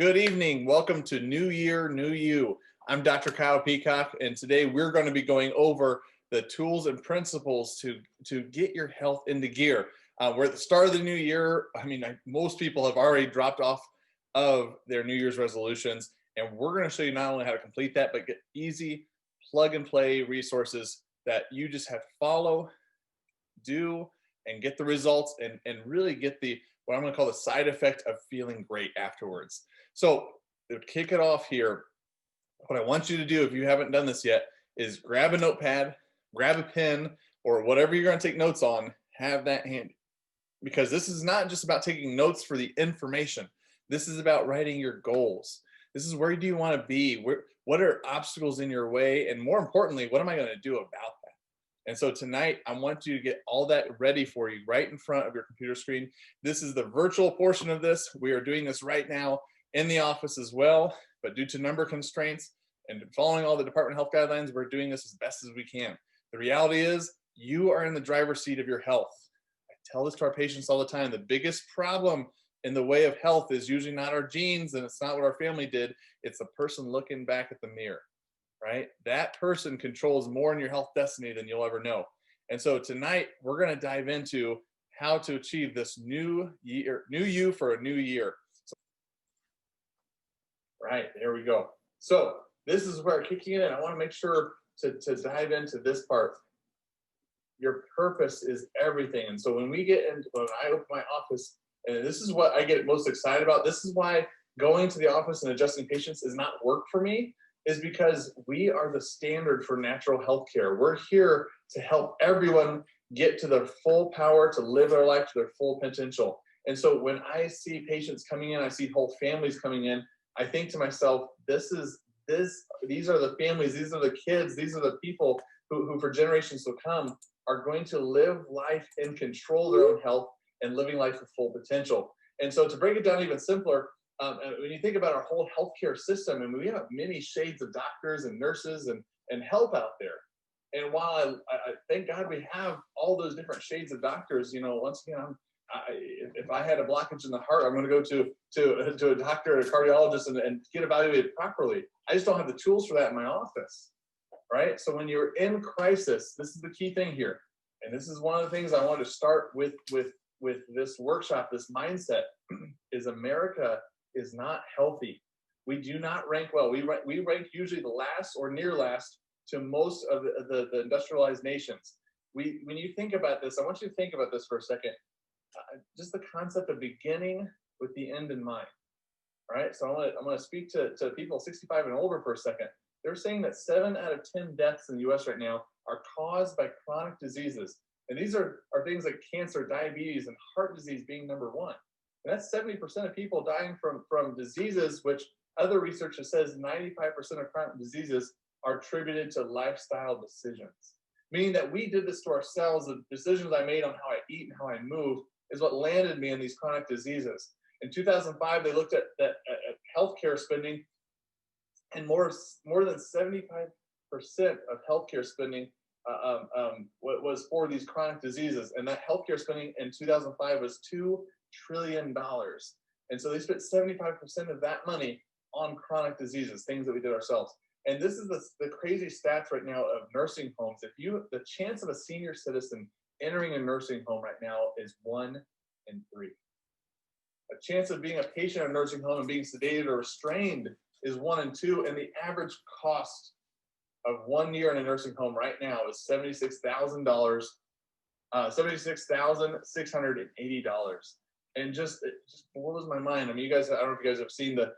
Good evening. Welcome to New Year, New You. I'm Dr. Kyle Peacock, and today we're going to be going over the tools and principles to get your health into gear. We're at the start of the new year. Most people have already dropped off of their New Year's resolutions, and we're going to show you not only how to complete that, but get easy plug and play resources that you just have to follow, do, and get the results and really get the what I'm going to call the side effect of feeling great afterwards. So to kick it off here, what I want you to do if you haven't done this yet is grab a notepad, grab a pen, or whatever you're going to take notes on, have that handy. Because this is not just about taking notes for the information. This is about writing your goals. This is where do you want to be? What are obstacles in your way? And more importantly, what am I going to do about that? And so tonight, I want you to get all that ready for you right in front of your computer screen. This is the virtual portion of this. We are doing this right now in the office as well, but due to number constraints and following all the department health guidelines, we're doing this as best as we can. The reality is you are in the driver's seat of your health. I tell this to our patients all the time. The biggest problem in the way of health is usually not our genes, and it's not what our family did. It's the person looking back at the mirror. Right? That person controls more in your health destiny than you'll ever know. And so tonight we're going to dive into how to achieve this new you for a new year. Right, there we go. So this is where kicking in. I want to make sure to dive into this part. Your purpose is everything. And so when I open my office, and this is what I get most excited about. This is why going to the office and adjusting patients is not work for me. Is because we are the standard for natural health care. We're here to help everyone get to their full power, to live their life to their full potential. And so when I see patients coming in, I see whole families coming in, I think to myself, these are the families, these are the kids, these are the people who for generations to come are going to live life and control their own health and living life to full potential. And so to break it down even simpler, when you think about our whole healthcare system, and we have many shades of doctors and nurses and help out there. And while I thank God we have all those different shades of doctors, once again, if I had a blockage in the heart, I'm going to go to a doctor, a cardiologist, and get evaluated properly. I just don't have the tools for that in my office, right? So when you're in crisis, this is the key thing here, and this is one of the things I wanted to start with this workshop. This mindset is America is not healthy. We do not rank well. We rank usually the last or near last to most of the industrialized nations. When you think about this, I want you to think about this for a second. Just the concept of beginning with the end in mind. All right, so I'm going to speak to people 65 and older for a second. They're saying that 7 out of 10 deaths in the U.S. right now are caused by chronic diseases. And these are things like cancer, diabetes, and heart disease being number one. And that's 70% of people dying from diseases, which other research says 95% of chronic diseases are attributed to lifestyle decisions. Meaning that we did this to ourselves. The decisions I made on how I eat and how I move is what landed me in these chronic diseases. In 2005, they looked at healthcare spending, and more than 75% of healthcare spending was for these chronic diseases. And that healthcare spending in 2005 was $2 trillion. And so they spent 75% of that money on chronic diseases, things that we did ourselves. And this is the crazy stats right now of nursing homes. The chance of a senior citizen entering a nursing home right now is 1 in 3. A chance of being a patient in a nursing home and being sedated or restrained is 1 in 2. And the average cost of 1 year in a nursing home right now is $76,000, $76,680. And it just blows my mind. I mean, I don't know if you guys have seen the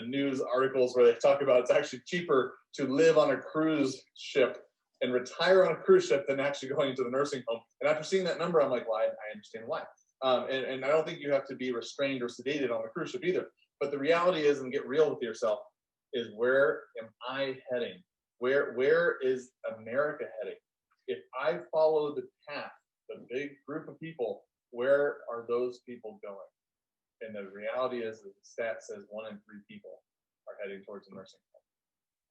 news articles where they talk about it's actually cheaper to live on a cruise ship and retire on a cruise ship than actually going into the nursing home. And after seeing that number, I'm like, well, I understand why. And I don't think you have to be restrained or sedated on the cruise ship either. But the reality is, and get real with yourself, is where am I heading? Where is America heading? If I follow the path, the big group of people, where are those people going? And the reality is that the stat says 1 in 3 people are heading towards a nursing home.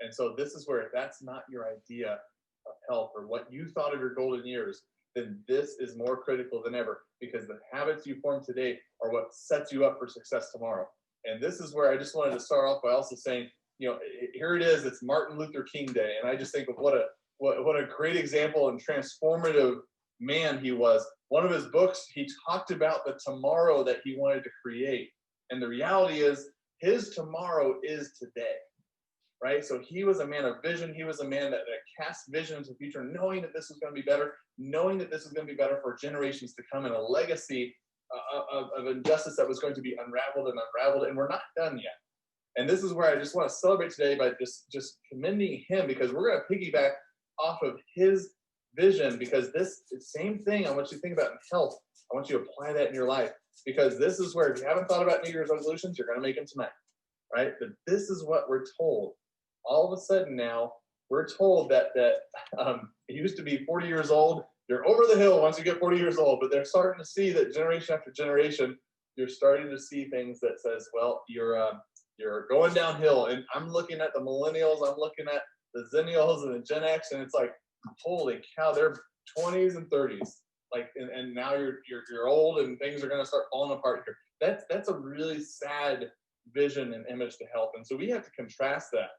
And so this is where, if that's not your idea of health or what you thought of your golden years, then this is more critical than ever, because the habits you form today are what sets you up for success tomorrow. And this is where I just wanted to start off by also saying, here it is, it's Martin Luther King Day. And I just think of what a great example and transformative man he was. One of his books, he talked about the tomorrow that he wanted to create. And the reality is, his tomorrow is today, right? So he was a man of vision. He was a man that cast vision into the future, knowing that this was going to be better, knowing that this was going to be better for generations to come, and a legacy of injustice that was going to be unraveled and unraveled. And we're not done yet. And this is where I just want to celebrate today by just commending him, because we're going to piggyback off of his vision, because this same thing I want you to think about in health, I want you to apply that in your life, because this is where, if you haven't thought about New Year's resolutions, you're going to make them tonight, right? But this is what we're told. All of a sudden now, we're told that it used to be 40 years old. You're over the hill once you get 40 years old, but they're starting to see that generation after generation, you're starting to see things that says, well, you're going downhill. And I'm looking at the millennials, I'm looking at the Zennials and the Gen X, and it's like, holy cow, they're 20s and 30s. Like, and now you're old and things are going to start falling apart here. That's a really sad vision and image to health. And so we have to contrast that.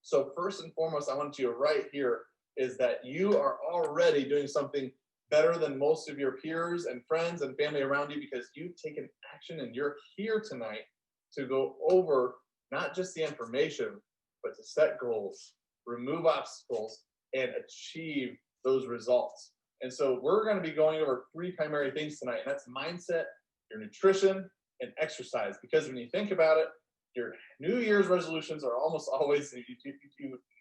So first and foremost, I want you to right here is that you are already doing something better than most of your peers and friends and family around you, because you've taken action and you're here tonight to go over not just the information, but to set goals, remove obstacles, and achieve those results. And so we're going to be going over 3 primary things tonight, and that's mindset, your nutrition, and exercise. Because when you think about it, your New Year's resolutions are almost always,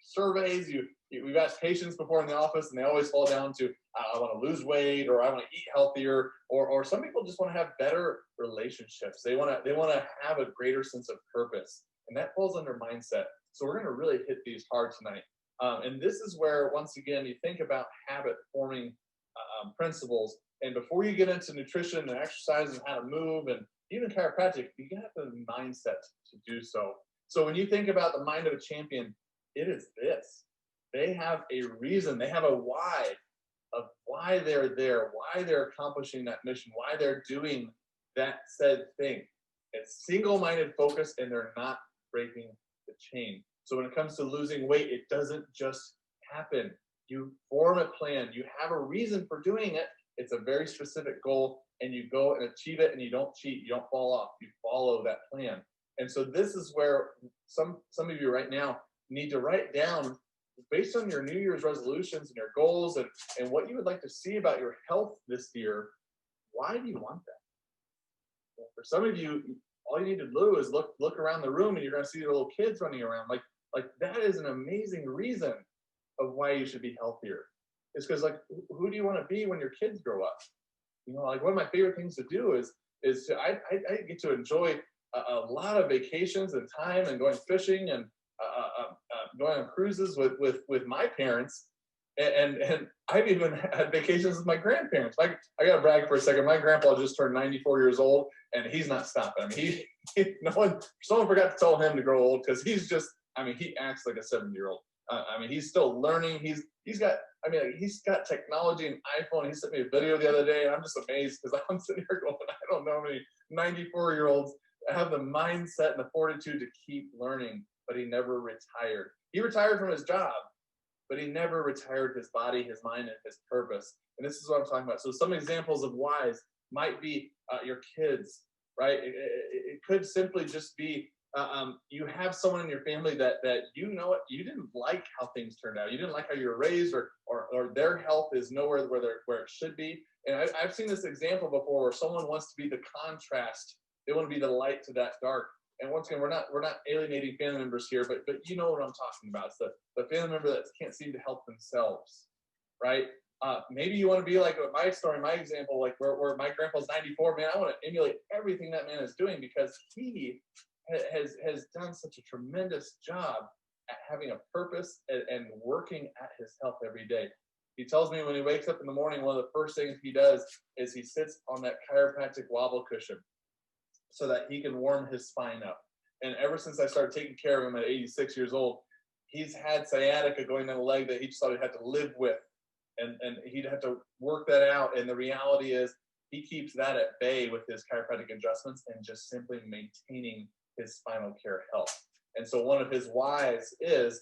surveys, we've asked patients before in the office, and they always fall down to, I want to lose weight, or I want to eat healthier, or some people just want to have better relationships. They want to have a greater sense of purpose, and that falls under mindset. So we're going to really hit these hard tonight. And this is where, once again, you think about habit forming principles. And before you get into nutrition and exercise and how to move and even chiropractic, you got to have the mindset to do so. So when you think about the mind of a champion, it is this. They have a reason, they have a why of why they're there, why they're accomplishing that mission, why they're doing that said thing. It's single-minded focus, and they're not breaking the chain. So when it comes to losing weight, it doesn't just happen. You form a plan. You have a reason for doing it. It's a very specific goal, and you go and achieve it, and you don't cheat. You don't fall off. You follow that plan. And so this is where some of you right now need to write down, based on your New Year's resolutions and your goals and what you would like to see about your health this year, why do you want that? For some of you, all you need to do is look around the room, and you're going to see your little kids running around. Like that is an amazing reason of why you should be healthier. It's because, like, who do you want to be when your kids grow up? Like, one of my favorite things to do is I get to enjoy a lot of vacations and time, and going fishing and going on cruises with my parents, and I've even had vacations with my grandparents. I got to brag for a second. My grandpa just turned 94 years old, and he's not stopping. I mean, someone forgot to tell him to grow old, because he's just, he acts like a 70-year-old. He's still learning. He's got technology and iPhone. He sent me a video the other day, and I'm just amazed, because I'm sitting here going, I don't know how many 94-year-olds have the mindset and the fortitude to keep learning. But he never retired. He retired from his job, but he never retired his body, his mind, and his purpose. And this is what I'm talking about. So some examples of whys might be your kids, right? It could simply just be you have someone in your family that you didn't like how things turned out. You didn't like how you were raised, or their health is nowhere where it should be. And I've seen this example before, where someone wants to be the contrast. They want to be the light to that dark. And once again, we're not alienating family members here, but you know what I'm talking about. It's the family member that can't seem to help themselves, right? Maybe you want to be like my story, my example, like where my grandpa's 94. Man, I want to emulate everything that man is doing, because he has done such a tremendous job at having a purpose and working at his health every day. He tells me when he wakes up in the morning, one of the first things he does is he sits on that chiropractic wobble cushion so that he can warm his spine up. And ever since I started taking care of him at 86 years old, he's had sciatica going down the leg that he just thought he'd have to live with. And he'd have to work that out. And the reality is, he keeps that at bay with his chiropractic adjustments and just simply maintaining his spinal care health. And so one of his whys is,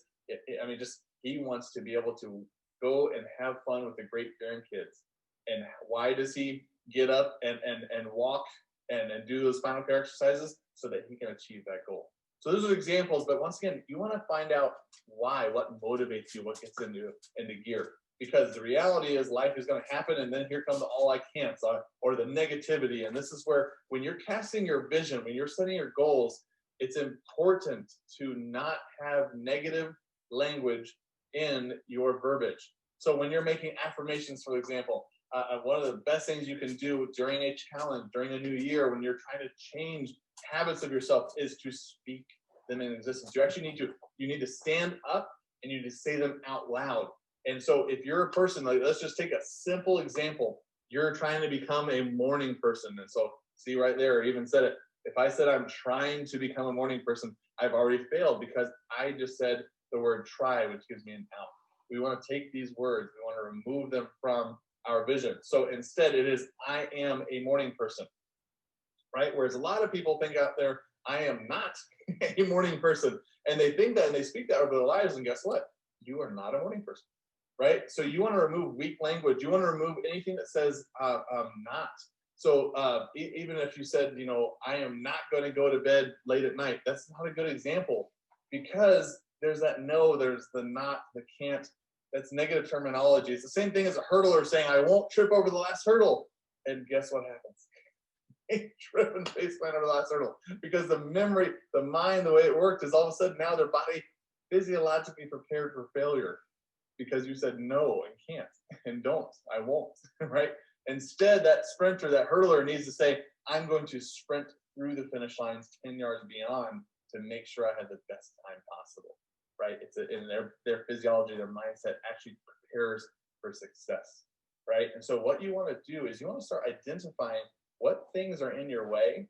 he wants to be able to go and have fun with the great grandkids. And why does he get up and walk and do those spinal care exercises? So that he can achieve that goal. So those are examples, but once again, you want to find out why, what motivates you, what gets into gear. Because the reality is life is going to happen, and then here comes all I can't, or the negativity. And this is where, when you're casting your vision, when you're setting your goals, it's important to not have negative language in your verbiage. So when you're making affirmations, for example, one of the best things you can do during a challenge, during a new year, when you're trying to change habits of yourself, is to speak them in existence. You need to stand up and you need to say them out loud. And so if you're a person, like, let's just take a simple example. You're trying to become a morning person. And so see right there, I even said it. If I said I'm trying to become a morning person, I've already failed because I just said the word try, which gives me an out. We want to take these words, we want to remove them from our vision. So instead it is, I am a morning person, right? Whereas a lot of people think out there, I am not a morning person. And they think that and they speak that over their lives. And guess what? You are not a morning person, right? So you want to remove weak language. You want to remove anything that says not. So even if you said, I am not going to go to bed late at night, that's not a good example, because there's that no, there's the not, the can't. That's negative terminology. It's the same thing as a hurdler saying, I won't trip over the last hurdle. And guess what happens? They trip and face plant over the last hurdle, because the memory, the mind, the way it worked is all of a sudden now their body physiologically prepared for failure because you said no and can't and don't, I won't, right? Instead, that sprinter, that hurdler needs to say, I'm going to sprint through the finish lines 10 yards beyond to make sure I had the best time possible, right? It's in their physiology, their mindset actually prepares for success, right? And so what you want to do is you want to start identifying what things are in your way,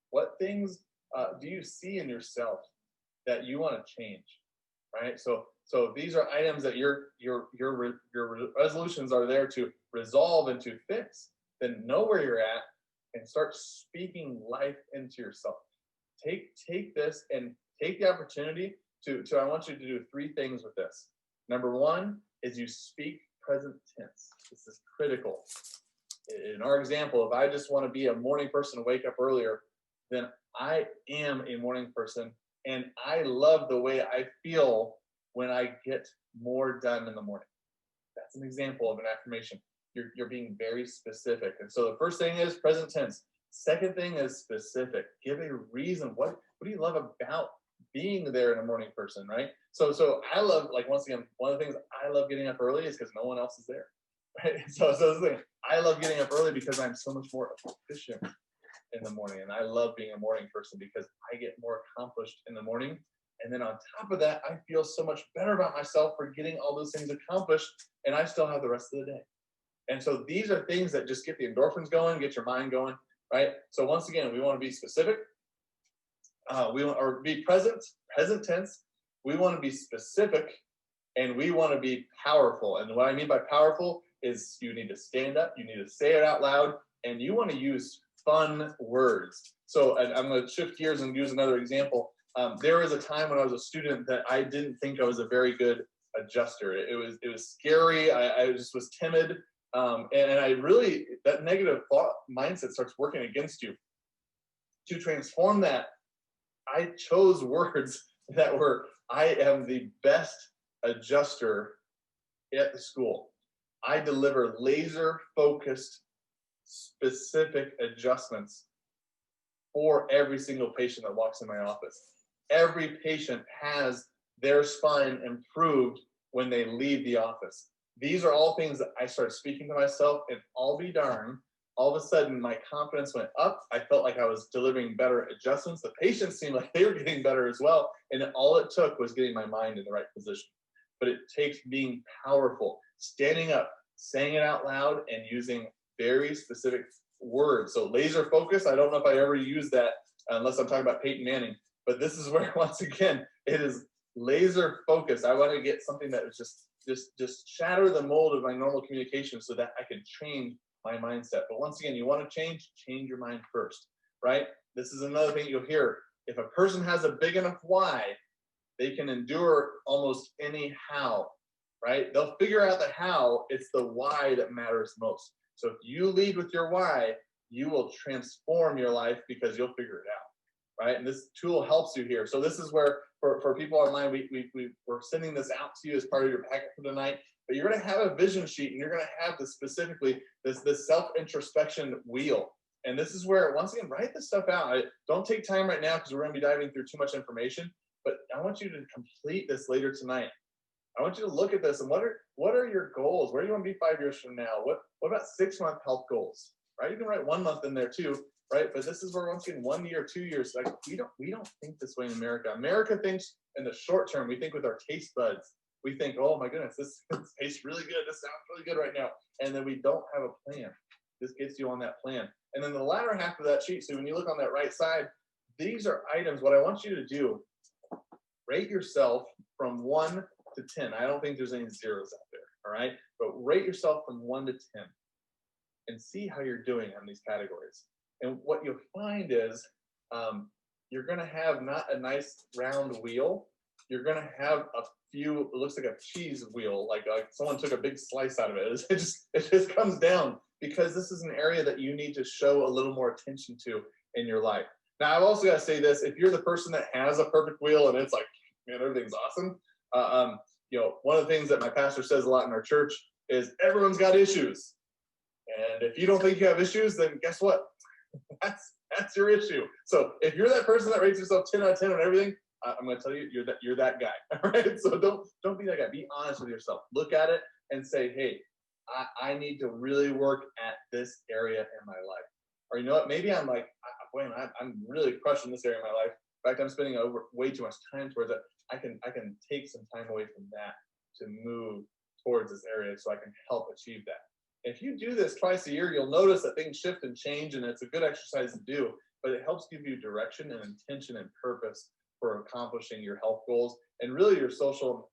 what things do you see in yourself that you want to change, right? So these are items that your resolutions are there to resolve and to fix. Then know where you're at and start speaking life into yourself. Take this and take the opportunity to I want you to do 3 things with this. Number 1 is you speak present tense. This is critical. In our example, if I just want to be a morning person and wake up earlier, then I am a morning person, and I love the way I feel when I get more done in the morning. That's an example of an affirmation. You're being very specific. And so the first thing is present tense. Second thing is specific. Give a reason. What do you love about being there in a morning person, right? So I love, like, once again, one of the things I love getting up early is because no one else is there, right? So the thing, I love getting up early because I'm so much more efficient in the morning. And I love being a morning person because I get more accomplished in the morning. And then on top of that, I feel so much better about myself for getting all those things accomplished, and I still have the rest of the day. And so these are things that just get the endorphins going, get your mind going, right? So once again, we want to be specific. We want or be present tense. We want to be specific, and we want to be powerful. And what I mean by powerful is you need to stand up, you need to say it out loud, and you want to use fun words. So I'm going to shift gears and use another example. There was a time when I was a student that I didn't think I was a very good adjuster. It was scary. I just was timid. And I really, that negative thought mindset starts working against you. To transform that, I chose words that were, I am the best adjuster at the school. I deliver laser focused, specific adjustments for every single patient that walks in my office. Every patient has their spine improved when they leave the office. These are all things that I started speaking to myself, and I'll be darned, all of a sudden my confidence went up. I felt like I was delivering better adjustments. The patients seemed like they were getting better as well. And all it took was getting my mind in the right position. But it takes being powerful, standing up, saying it out loud, and using very specific words. So laser focus, I don't know if I ever use that unless I'm talking about Peyton Manning. But this is where, once again, it is laser focus. I want to get something that is just shatter the mold of my normal communication so that I can change my mindset. But once again, you want to change your mind first, right? This is another thing you'll hear. If a person has a big enough why, they can endure almost any how, right? They'll figure out the how. It's the why that matters most. So if you lead with your why, you will transform your life because you'll figure it out, right? And this tool helps you here. So this is where, for people online, we're sending this out to you as part of your packet for tonight. But you're going to have a vision sheet, and you're going to have this specifically, this self-introspection wheel. And this is where, once again, write this stuff out. Don't take time right now because we're going to be diving through too much information. But I want you to complete this later tonight. I want you to look at this and what are your goals? Where do you want to be 5 years from now? What about 6-month health goals? Right? You can write 1 month in there too, right? But this is where, once again, 1 year, 2 years, like we don't think this way in America. America thinks in the short term. We think with our taste buds. We think, oh my goodness, this tastes really good. This sounds really good right now. And then we don't have a plan. This gets you on that plan. And then the latter half of that sheet, so when you look on that right side, these are items. What I want you to do, rate yourself from 1 to 10. I don't think there's any zeros out there, all right? But rate yourself from 1 to 10 and see how you're doing on these categories. And what you'll find is you're going to have not a nice round wheel. You're going to have a few, it looks like a cheese wheel, like someone took a big slice out of it. It just comes down because this is an area that you need to show a little more attention to in your life. Now, I've also got to say this, if you're the person that has a perfect wheel and it's like, man, everything's awesome. One of the things that my pastor says a lot in our church is everyone's got issues. And if you don't think you have issues, then guess what? That's your issue. So if you're that person that rates yourself 10 out of 10 on everything, I'm going to tell you, you're that guy. All right. So don't be that guy. Be honest with yourself. Look at it and say, hey, I need to really work at this area in my life. Or you know what? Maybe I'm like, I'm really crushing this area in my life. In fact, I'm spending way too much time towards it. I can take some time away from that to move towards this area so I can help achieve that. If you do this twice a year, you'll notice that things shift and change, and it's a good exercise to do, but it helps give you direction and intention and purpose for accomplishing your health goals and really your social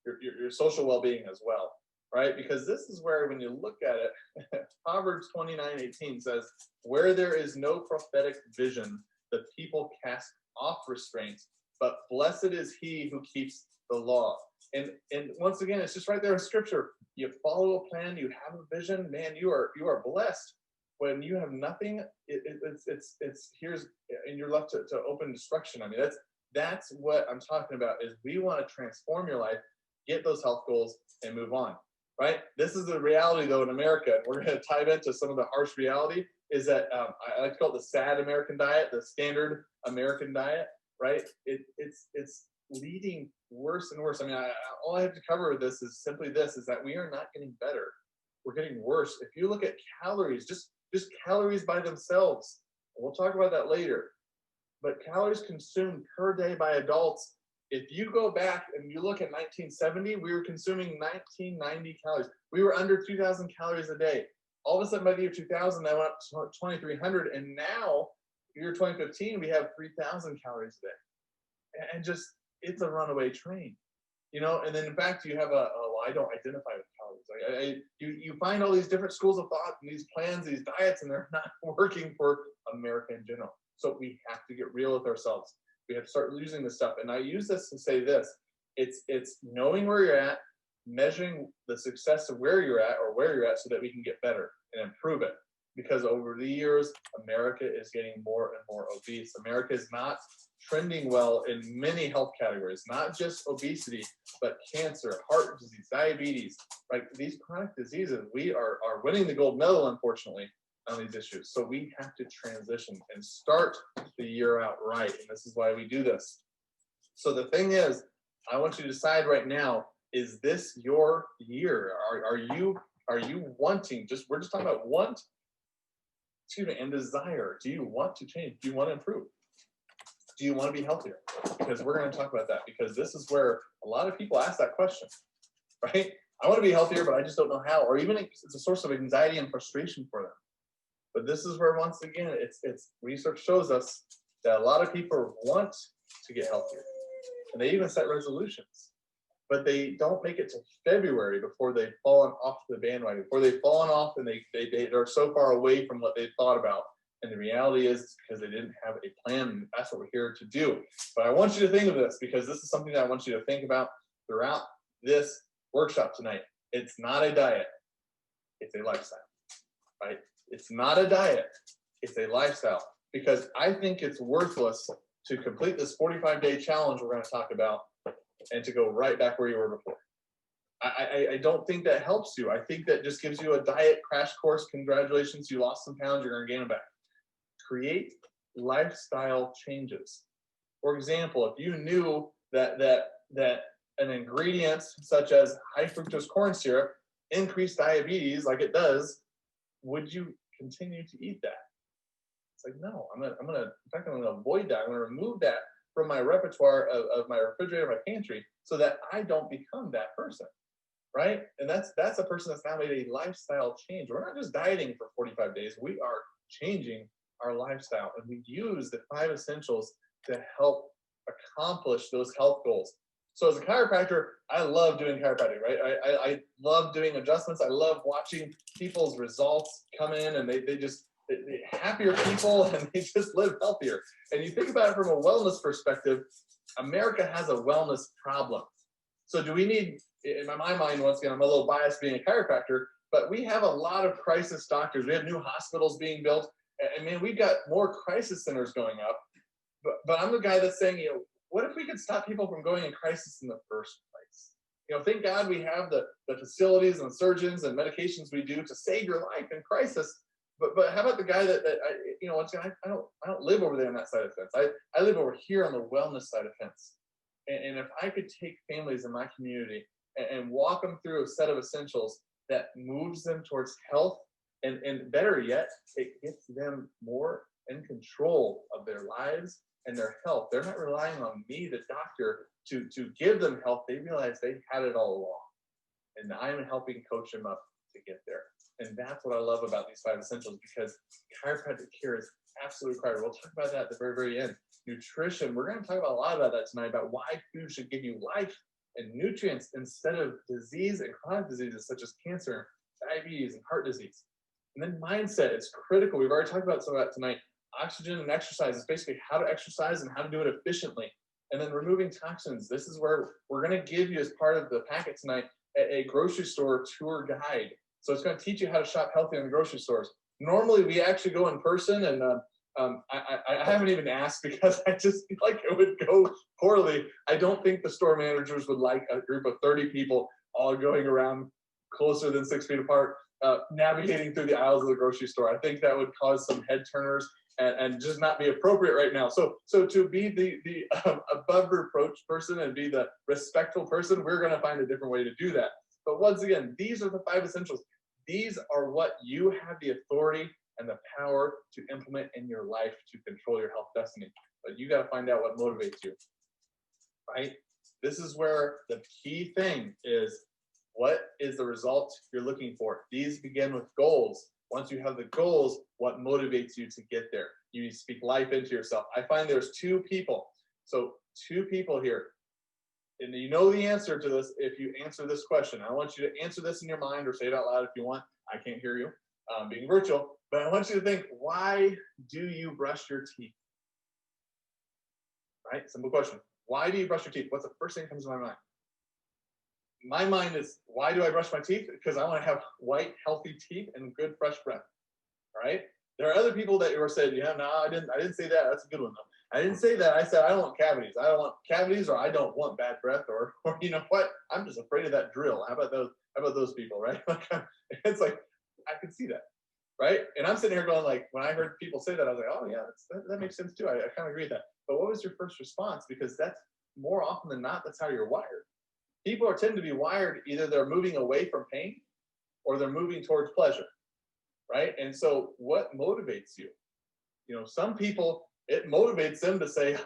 your social well-being as well, right? Because this is where, when you look at it, Proverbs 29:18 says, where there is no prophetic vision, the people cast off restraints, but blessed is he who keeps the law. And once again, it's just right there in scripture. You follow a plan, you have a vision, man, you are blessed. When you have nothing, it's here's, and you're left to open destruction. I mean, that's what I'm talking about, is we want to transform your life, get those health goals, and move on, right? This is the reality, though, in America. We're going to dive into some of the harsh reality, is that I like to call it the sad American diet, the standard American diet, right? It's leading worse and worse. I mean, all I have to cover with this is simply this, is that we are not getting better. We're getting worse. If you look at calories, just calories by themselves, and we'll talk about that later, but calories consumed per day by adults, if you go back and you look at 1970, we were consuming 1990 calories. We were under 2,000 calories a day. All of a sudden, by the year 2000, that went up to 2,300, and now, year 2015, we have 3,000 calories a day. And just, it's a runaway train, and then in fact, you have I don't identify with calories. You find all these different schools of thought and these plans, these diets, and they're not working for America in general. So we have to get real with ourselves. We have to start using this stuff. And I use this to say this, it's knowing where you're at, measuring the success of where you're at so that we can get better and improve it. Because over the years, America is getting more and more obese. America is not trending well in many health categories, not just obesity, but cancer, heart disease, diabetes, like these chronic diseases. We are winning the gold medal, unfortunately, on these issues. So we have to transition and start the year out right. And this is why we do this. So the thing is, I want you to decide right now, is this your year? Are you wanting, we're just talking about want, and desire. Do you want to change? Do you want to improve? Do you want to be healthier? Because we're going to talk about that, because this is where a lot of people ask that question, right? I want to be healthier, but I just don't know how, or even it's a source of anxiety and frustration for them. But this is where, once again, it's research shows us that a lot of people want to get healthier, and they even set resolutions. but they don't make it to February before they've fallen off the bandwagon, before they've fallen off and they are so far away from what they thought about. And the reality is it's because they didn't have a plan. And that's what we're here to do. But I want you to think of this, because this is something that I want you to think about throughout this workshop tonight. It's not a diet, it's a lifestyle, right? It's not a diet, it's a lifestyle. Because I think it's worthless to complete this 45-day challenge we're going to talk about and to go right back where you were before. I don't think that helps you. I think that just gives you a diet crash course. Congratulations, you lost some pounds, you're going to gain them back. Create lifestyle changes. For example, if you knew that an ingredient such as high fructose corn syrup increased diabetes like it does, would you continue to eat that? It's like, no, I'm gonna avoid that. I'm gonna remove that from my repertoire of my refrigerator, my pantry, so that I don't become that person, right? And that's a person that's now made a lifestyle change. We're not just dieting for 45 days. We are changing our lifestyle, and we use the 5 essentials to help accomplish those health goals. So as a chiropractor, I love doing chiropractic, right? I love doing adjustments. I love watching people's results come in, and they're happier people, and they just live healthier. And you think about it from a wellness perspective, America has a wellness problem. So do we need, in my mind, once again, I'm a little biased being a chiropractor, but we have a lot of crisis doctors. We have new hospitals being built. I mean, we've got more crisis centers going up. But I'm the guy that's saying, what if we could stop people from going in crisis in the first place? Thank God we have the facilities and surgeons and medications we do to save your life in crisis. But how about the guy that I don't live over there on that side of the fence. I live over here on the wellness side of the fence. And if I could take families in my community and walk them through a set of essentials that moves them towards health, and better yet, it gets them more in control of their lives and their health. They're not relying on me, the doctor, to give them health. They realize they had it all along. And I'm helping coach them up to get there. And that's what I love about these 5 essentials, because chiropractic care is absolutely required. We'll talk about that at the very, very end. Nutrition, we're going to talk about a lot about that tonight, about why food should give you life and nutrients instead of disease and chronic diseases such as cancer, diabetes, and heart disease. And then mindset is critical. We've already talked about some of that tonight. Oxygen and exercise is basically how to exercise and how to do it efficiently. And then removing toxins. This is where we're going to give you, as part of the packet tonight, a grocery store tour guide. So it's going to teach you how to shop healthy in the grocery stores. Normally, we actually go in person, and I haven't even asked because I just feel like it would go poorly. I don't think the store managers would like a group of 30 people all going around closer than 6 feet apart, navigating through the aisles of the grocery store. I think that would cause some head turners and just not be appropriate right now. So to be the above reproach person and be the respectful person, we're going to find a different way to do that. But once again, these are the 5 essentials. These are what you have the authority and the power to implement in your life to control your health destiny. But you got to find out what motivates you, right? This is where the key thing is, what is the result you're looking for? These begin with goals. Once you have the goals, what motivates you to get there? You need to speak life into yourself. I find there's 2 people. So 2 people here. And you know the answer to this if you answer this question. I want you to answer this in your mind or say it out loud if you want. I can't hear you, being virtual. But I want you to think, why do you brush your teeth? Right? Simple question. Why do you brush your teeth? What's the first thing that comes to my mind? My mind is, why do I brush my teeth? Because I want to have white, healthy teeth and good, fresh breath. All right? There are other people that were saying, yeah, no, I didn't say that. That's a good one, though. I didn't say that. I said, I don't want cavities. I don't want cavities, or I don't want bad breath, or you know what? I'm just afraid of that drill. How about those people, right? It's like, I can see that, right? And I'm sitting here going, like, when I heard people say that, I was like, oh, yeah, that makes sense, too. I kind of agree with that. But what was your first response? Because that's more often than not, that's how you're wired. People tend to be wired, either they're moving away from pain or they're moving towards pleasure, right? And so what motivates you? Some people, it motivates them to say,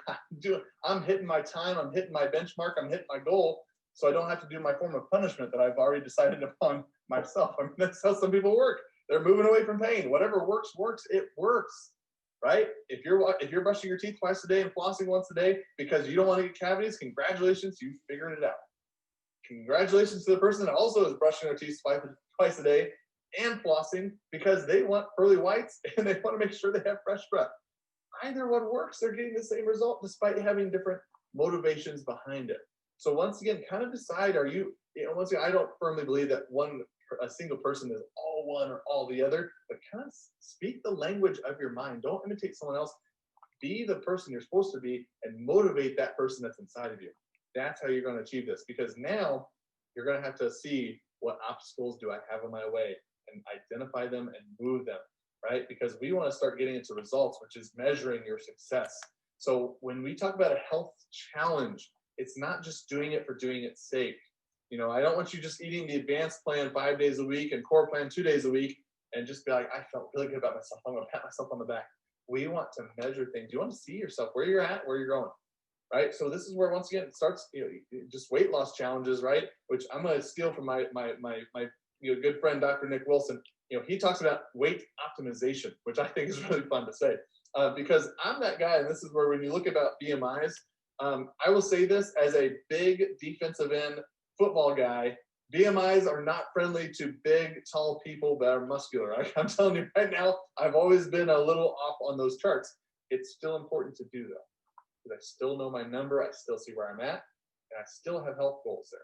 I'm hitting my time, I'm hitting my benchmark, I'm hitting my goal, so I don't have to do my form of punishment that I've already decided upon myself. I mean, that's how some people work. They're moving away from pain. Whatever works, it works, right? If you're brushing your teeth twice a day and flossing once a day because you don't want to get cavities, congratulations, you figured it out. congratulations to the person that also is brushing their teeth twice a day and flossing, because they want pearly whites and they want to make sure they have fresh breath. Either one works, they're getting the same result despite having different motivations behind it. So once again, kind of decide, once again, I don't firmly believe that a single person is all one or all the other, but kind of speak the language of your mind. Don't imitate someone else. Be the person you're supposed to be and motivate that person that's inside of you. That's how you're going to achieve this, because now you're going to have to see what obstacles do I have in my way and identify them and move them, right? Because we want to start getting into results, which is measuring your success. So when we talk about a health challenge, it's not just doing it for doing its sake. I don't want you just eating the advanced plan 5 days a week and core plan 2 days a week and just be like, I felt really good about myself, I'm going to pat myself on the back. We want to measure things. You want to see yourself, where you're at, where you're going, right? So this is where, once again, it starts, just weight loss challenges, right? Which I'm going to steal from my good friend, Dr. Nick Wilson. He talks about weight optimization, which I think is really fun to say, because I'm that guy. And this is where, when you look about BMIs, I will say this as a big defensive end football guy, BMIs are not friendly to big, tall people that are muscular. I'm telling you right now, I've always been a little off on those charts. It's still important to do though, because I still know my number, I still see where I'm at, and I still have health goals there.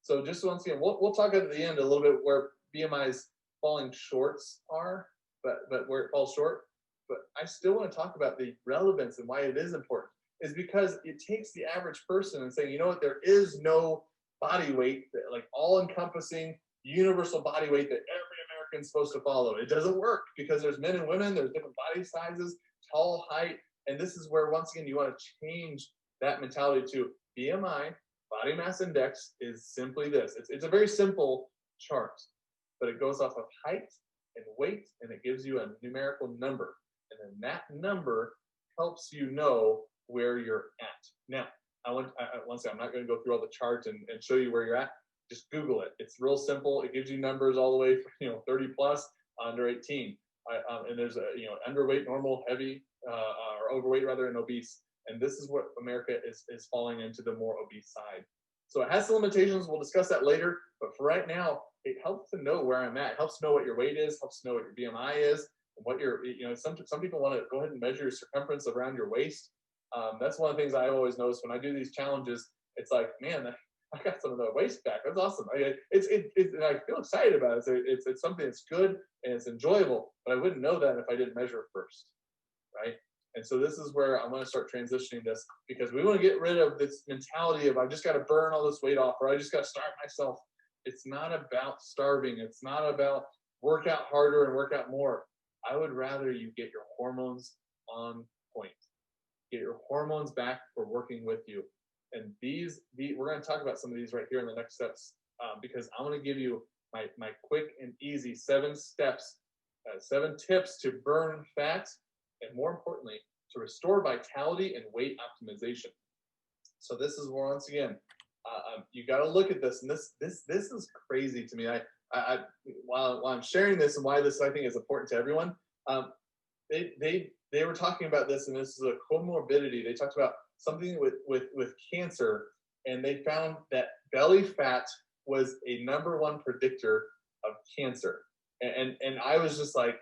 So just once again, we'll talk at the end a little bit where BMIs falling shorts are, but where it falls short. But I still want to talk about the relevance and why it is important, is because it takes the average person and saying, you know what, there is no body weight, like all-encompassing universal body weight that every American's supposed to follow. It doesn't work, because there's men and women, there's different body sizes, tall, height, and this is where, once again, you want to change that mentality to BMI, body mass index, is simply this. It's a very simple chart, but it goes off of height and weight, and it gives you a numerical number, and then that number helps you know where you're at. Now, once again, I'm not going to go through all the charts and show you where you're at. Just Google it. It's real simple. It gives you numbers all the way from 30 plus, under 18, and there's underweight, normal, heavy, or overweight rather, and obese. And this is what America is falling into, the more obese side. So it has some limitations. We'll discuss that later. But for right now, it helps to know where I'm at. It helps to know what your weight is. Helps to know what your BMI is, and what your some people want to go ahead and measure your circumference around your waist. That's one of the things I always notice when I do these challenges. It's like, man, I got some of the waist back. That's awesome. I feel excited about it. It's something that's good and it's enjoyable, but I wouldn't know that if I didn't measure it first, right? And so this is where I'm going to start transitioning this, because we want to get rid of this mentality of I just got to burn all this weight off, or I just got to starve myself. It's not about starving. It's not about work out harder and work out more. I would rather you get your hormones on point. Get your hormones back for working with you. And we're going to talk about some of these right here in the next steps, because I'm going to give you my quick and easy 7 steps, 7 tips to burn fat, and more importantly, to restore vitality and weight optimization. So this is where, once again, you got to look at this, and this is crazy to me. While I'm sharing this, and why this I think is important to everyone, they were talking about this, and this is a comorbidity. They talked about something with cancer, and they found that belly fat was a #1 predictor of cancer. And I was just like,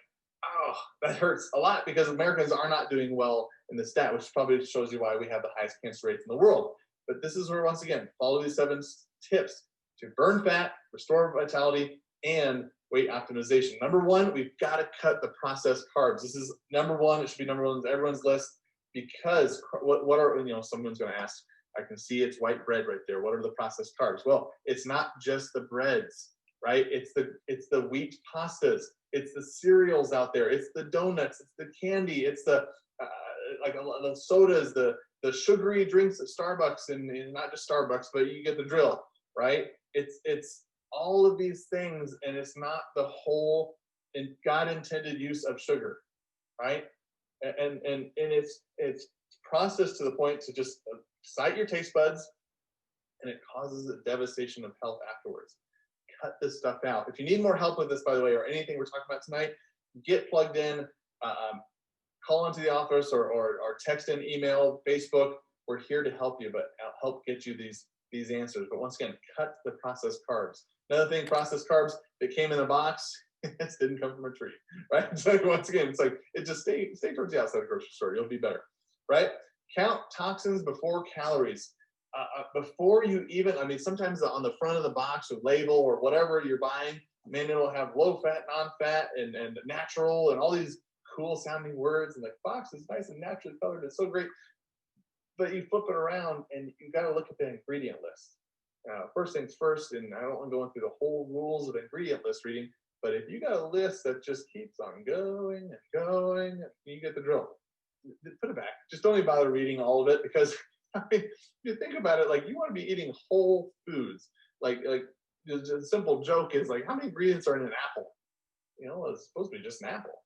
oh, that hurts a lot, because Americans are not doing well in the stat, which probably shows you why we have the highest cancer rates in the world. But this is where, once again, follow these 7 tips to burn fat, restore vitality, and weight optimization. #1, we've got to cut the processed carbs. This is #1. It should be #1 on everyone's list, because what are, someone's going to ask, I can see it's white bread right there. What are the processed carbs? Well, it's not just the breads, right? It's the wheat pastas. It's the cereals out there. It's the donuts. It's the candy. It's the the sodas, the sugary drinks at Starbucks, and not just Starbucks, but you get the drill, right? It's all of these things, and it's not the whole and God intended use of sugar, right? And it's processed to the point to just excite your taste buds, and it causes a devastation of health afterwards. Cut this stuff out. If you need more help with this, by the way, or anything we're talking about tonight, get plugged in, call into the office, or text in, email, Facebook. We're here to help you, but help get you these these answers. But once again, cut the processed carbs. Another thing, processed carbs that came in a box, this didn't come from a tree, right? So once again, it's like, it just stay towards the outside of the grocery store. You'll be better, right? Count toxins before calories. Before you even, I mean, sometimes on the front of the box or label or whatever you're buying, man, it'll have low fat, non-fat, and natural, and all these cool sounding words, and the box is nice and naturally colored. It's so great. But you flip it around and you got to look at the ingredient list. First things first, and I don't want to go into the whole rules of ingredient list reading, but if you got a list that just keeps on going and going, you get the drill. Put it back. Just don't even bother reading all of it, because I mean, if you think about it, like, you want to be eating whole foods. Like the simple joke is like, how many ingredients are in an apple? You know, it's supposed to be just an apple.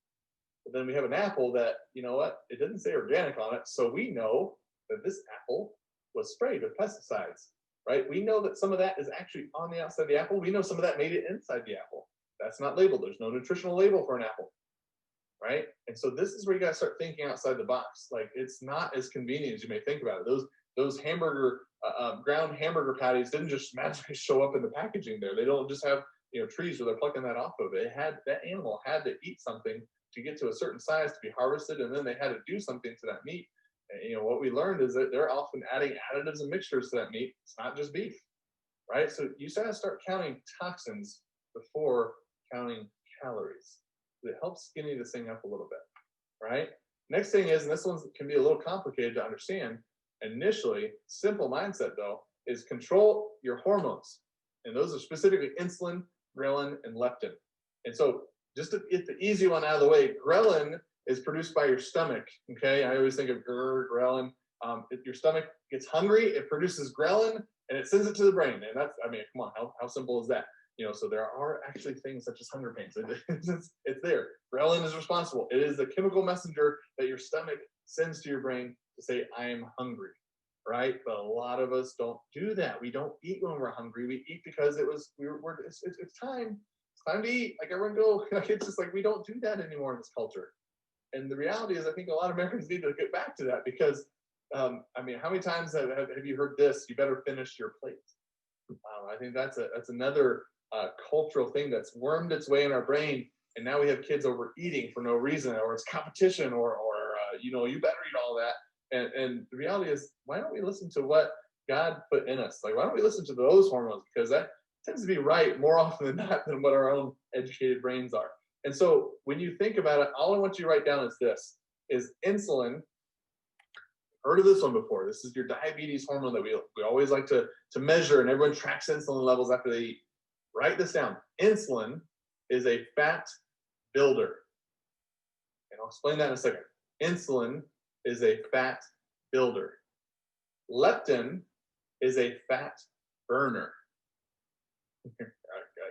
But then we have an apple that, you know what, it doesn't say organic on it, so we know that this apple was sprayed with pesticides, right? We know that some of that is actually on the outside of the apple. We know some of that made it inside the apple. That's not labeled. There's no nutritional label for an apple, right? And so this is where you got to start thinking outside the box. Like, it's not as convenient as you may think about it. Those hamburger, ground hamburger patties didn't just magically show up in the packaging there. They don't just have, you know, trees where they're plucking that off of. It had, that animal had to eat something to get to a certain size to be harvested, and then they had to do something to that meat. And, you know, what we learned is that they're often adding additives and mixtures to that meat. It's not just beef, right? So you got to start counting toxins before counting calories. It helps skinny this thing up a little bit, right? Next thing is, and this one can be a little complicated to understand initially, simple mindset though, is control your hormones. And those are specifically insulin, ghrelin, and leptin. And so just to get the easy one out of the way, ghrelin is produced by your stomach, okay? I always think of ghrelin. If your stomach gets hungry, it produces ghrelin and it sends it to the brain. And that's, I mean, come on, how simple is that? You know, so there are actually things such as hunger pains. It's there. Ghrelin is responsible. It is the chemical messenger that your stomach sends to your brain to say, I am hungry, right? But a lot of us don't do that. We don't eat when we're hungry. We eat because it's time. It's time to eat. Like, everyone go. Like, it's just like, we don't do that anymore in this culture. And the reality is, I think a lot of Americans need to get back to that, because, I mean, how many times have you heard this? You better finish your plate. I think that's another cultural thing that's wormed its way in our brain, and now we have kids overeating for no reason, or it's competition, or you know, you better eat all that. And the reality is, why don't we listen to what God put in us? Like, why don't we listen to those hormones? Because that tends to be right more often than not than what our own educated brains are. And so when you think about it, all I want you to write down is this, is insulin. Heard of this one before. This is your diabetes hormone that we always like to measure, and everyone tracks insulin levels after they eat. Write this down. Insulin is a fat builder. And I'll explain that in a second. Insulin is a fat builder. Leptin is a fat burner.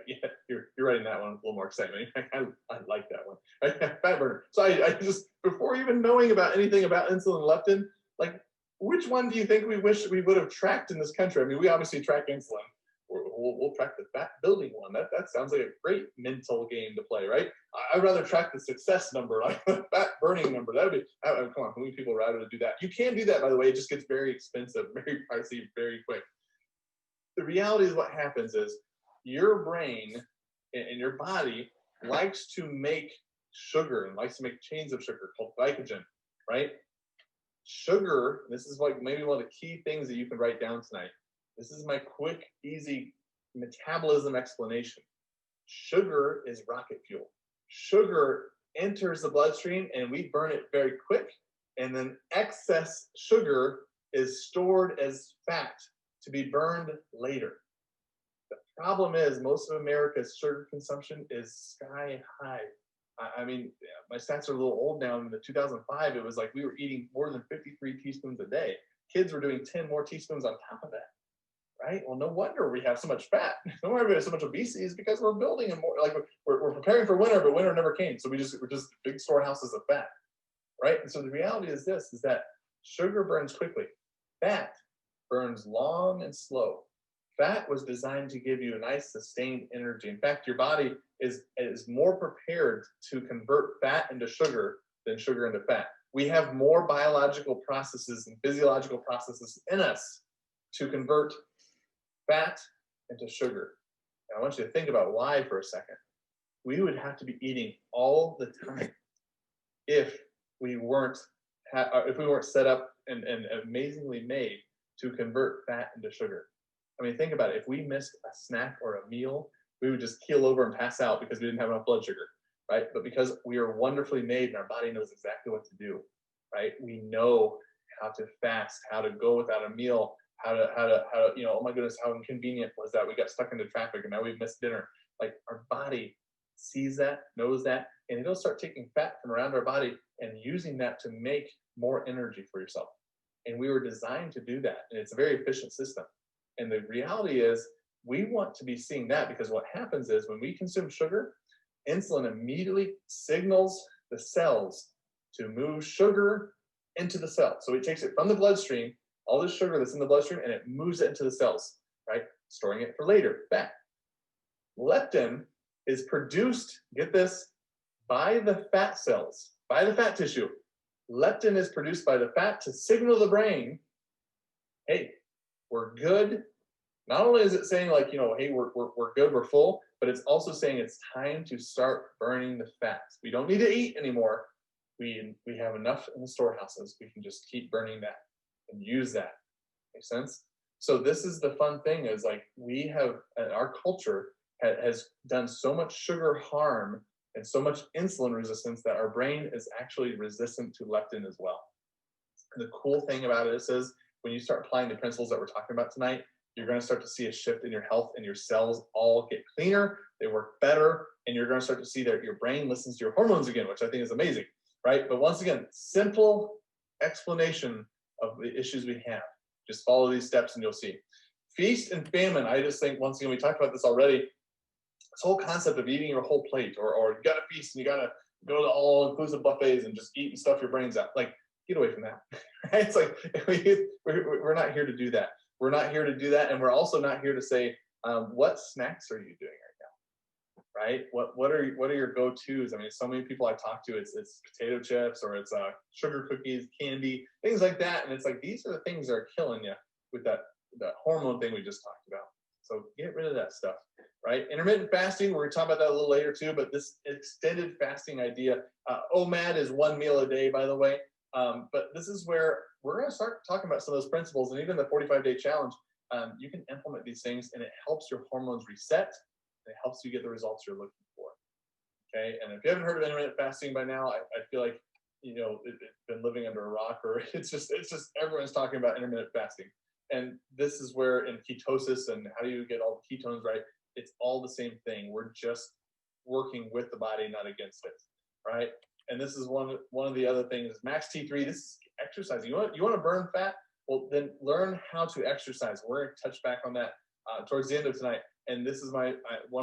Yeah, you're writing that one with a little more excitement. I like that one. Fat burner. So I just, before even knowing about anything about insulin and leptin, like, which one do you think we wish we would have tracked in this country? I mean, we obviously track insulin. We'll track the fat building one. That sounds like a great mental game to play, right? I'd rather track the success number, like the fat burning number. That would be, come on, how many people would rather do that? You can do that, by the way. It just gets very expensive, very pricey, very quick. The reality is, what happens is, your brain and your body likes to make sugar, and likes to make chains of sugar called glycogen, right? Sugar, this is like maybe one of the key things that you can write down tonight. This is my quick, easy metabolism explanation. Sugar is rocket fuel. Sugar enters the bloodstream and we burn it very quick, and then excess sugar is stored as fat to be burned later. The problem is, most of America's sugar consumption is sky high. I mean, my stats are a little old now. In the 2005, it was like we were eating more than 53 teaspoons a day. Kids were doing 10 more teaspoons on top of that, right? Well, no wonder we have so much fat. No wonder we have so much obesity, is because we're building and more, like we're preparing for winter, but winter never came. So we're just big storehouses of fat, right? And so the reality is this, is that sugar burns quickly. Fat burns long and slow. Fat was designed to give you a nice sustained energy. In fact, your body is more prepared to convert fat into sugar than sugar into fat. We have more biological processes and physiological processes in us to convert fat into sugar. And I want you to think about why for a second. We would have to be eating all the time if we weren't set up and amazingly made to convert fat into sugar. I mean, think about it. If we missed a snack or a meal, we would just keel over and pass out because we didn't have enough blood sugar, right? But because we are wonderfully made and our body knows exactly what to do, right? We know how to fast, how to go without a meal, how to, oh my goodness, how inconvenient was that? We got stuck into traffic and now we've missed dinner. Like, our body sees that, knows that, and it'll start taking fat from around our body and using that to make more energy for yourself. And we were designed to do that. And it's a very efficient system. And the reality is, we want to be seeing that, because what happens is when we consume sugar, insulin immediately signals the cells to move sugar into the cell. So it takes it from the bloodstream, all this sugar that's in the bloodstream, and it moves it into the cells, right? Storing it for later, fat. Leptin is produced, get this, by the fat cells, by the fat tissue. Leptin is produced by the fat to signal the brain, hey, we're good. Not only is it saying, like, hey, we're good, we're full, but it's also saying it's time to start burning the fats. We don't need to eat anymore. We have enough in the storehouses. We can just keep burning that and use that. Make sense? So this is the fun thing, is like, we have, our culture has done so much sugar harm and so much insulin resistance that our brain is actually resistant to leptin as well. And the cool thing about it is when you start applying the principles that we're talking about tonight, you're going to start to see a shift in your health, and your cells all get cleaner, they work better, and you're going to start to see that your brain listens to your hormones again, which I think is amazing, right? But once again, simple explanation of the issues we have. Just follow these steps and you'll see. Feast and famine, I just think, once again, we talked about this already, this whole concept of eating your whole plate, or you got to feast and you got to go to all-inclusive buffets and just eat and stuff your brains out. Like, get away from that. Right? It's like, we're not here to do that. We're not here to do that, and we're also not here to say, what snacks are you doing right now, right? What are your go-tos? I mean, so many people I talk to, it's potato chips, or it's sugar cookies, candy, things like that, and it's like, these are the things that are killing you with that hormone thing we just talked about. So get rid of that stuff, right? Intermittent fasting, we're going to talk about that a little later too, but this extended fasting idea, OMAD is 1 meal a day, by the way. But this is where we're going to start talking about some of those principles, and even the 45-day challenge. You can implement these things, and it helps your hormones reset, and it helps you get the results you're looking for. Okay, and if you haven't heard of intermittent fasting by now, I feel like it's been living under a rock, or it's just everyone's talking about intermittent fasting, and this is where, in ketosis and how do you get all the ketones right, it's all the same thing. We're just working with the body, not against it, right? And this is one of the other things. Max T3. This is exercise. You want to burn fat? Well, then learn how to exercise. We're going to touch back on that towards the end of tonight. And this is one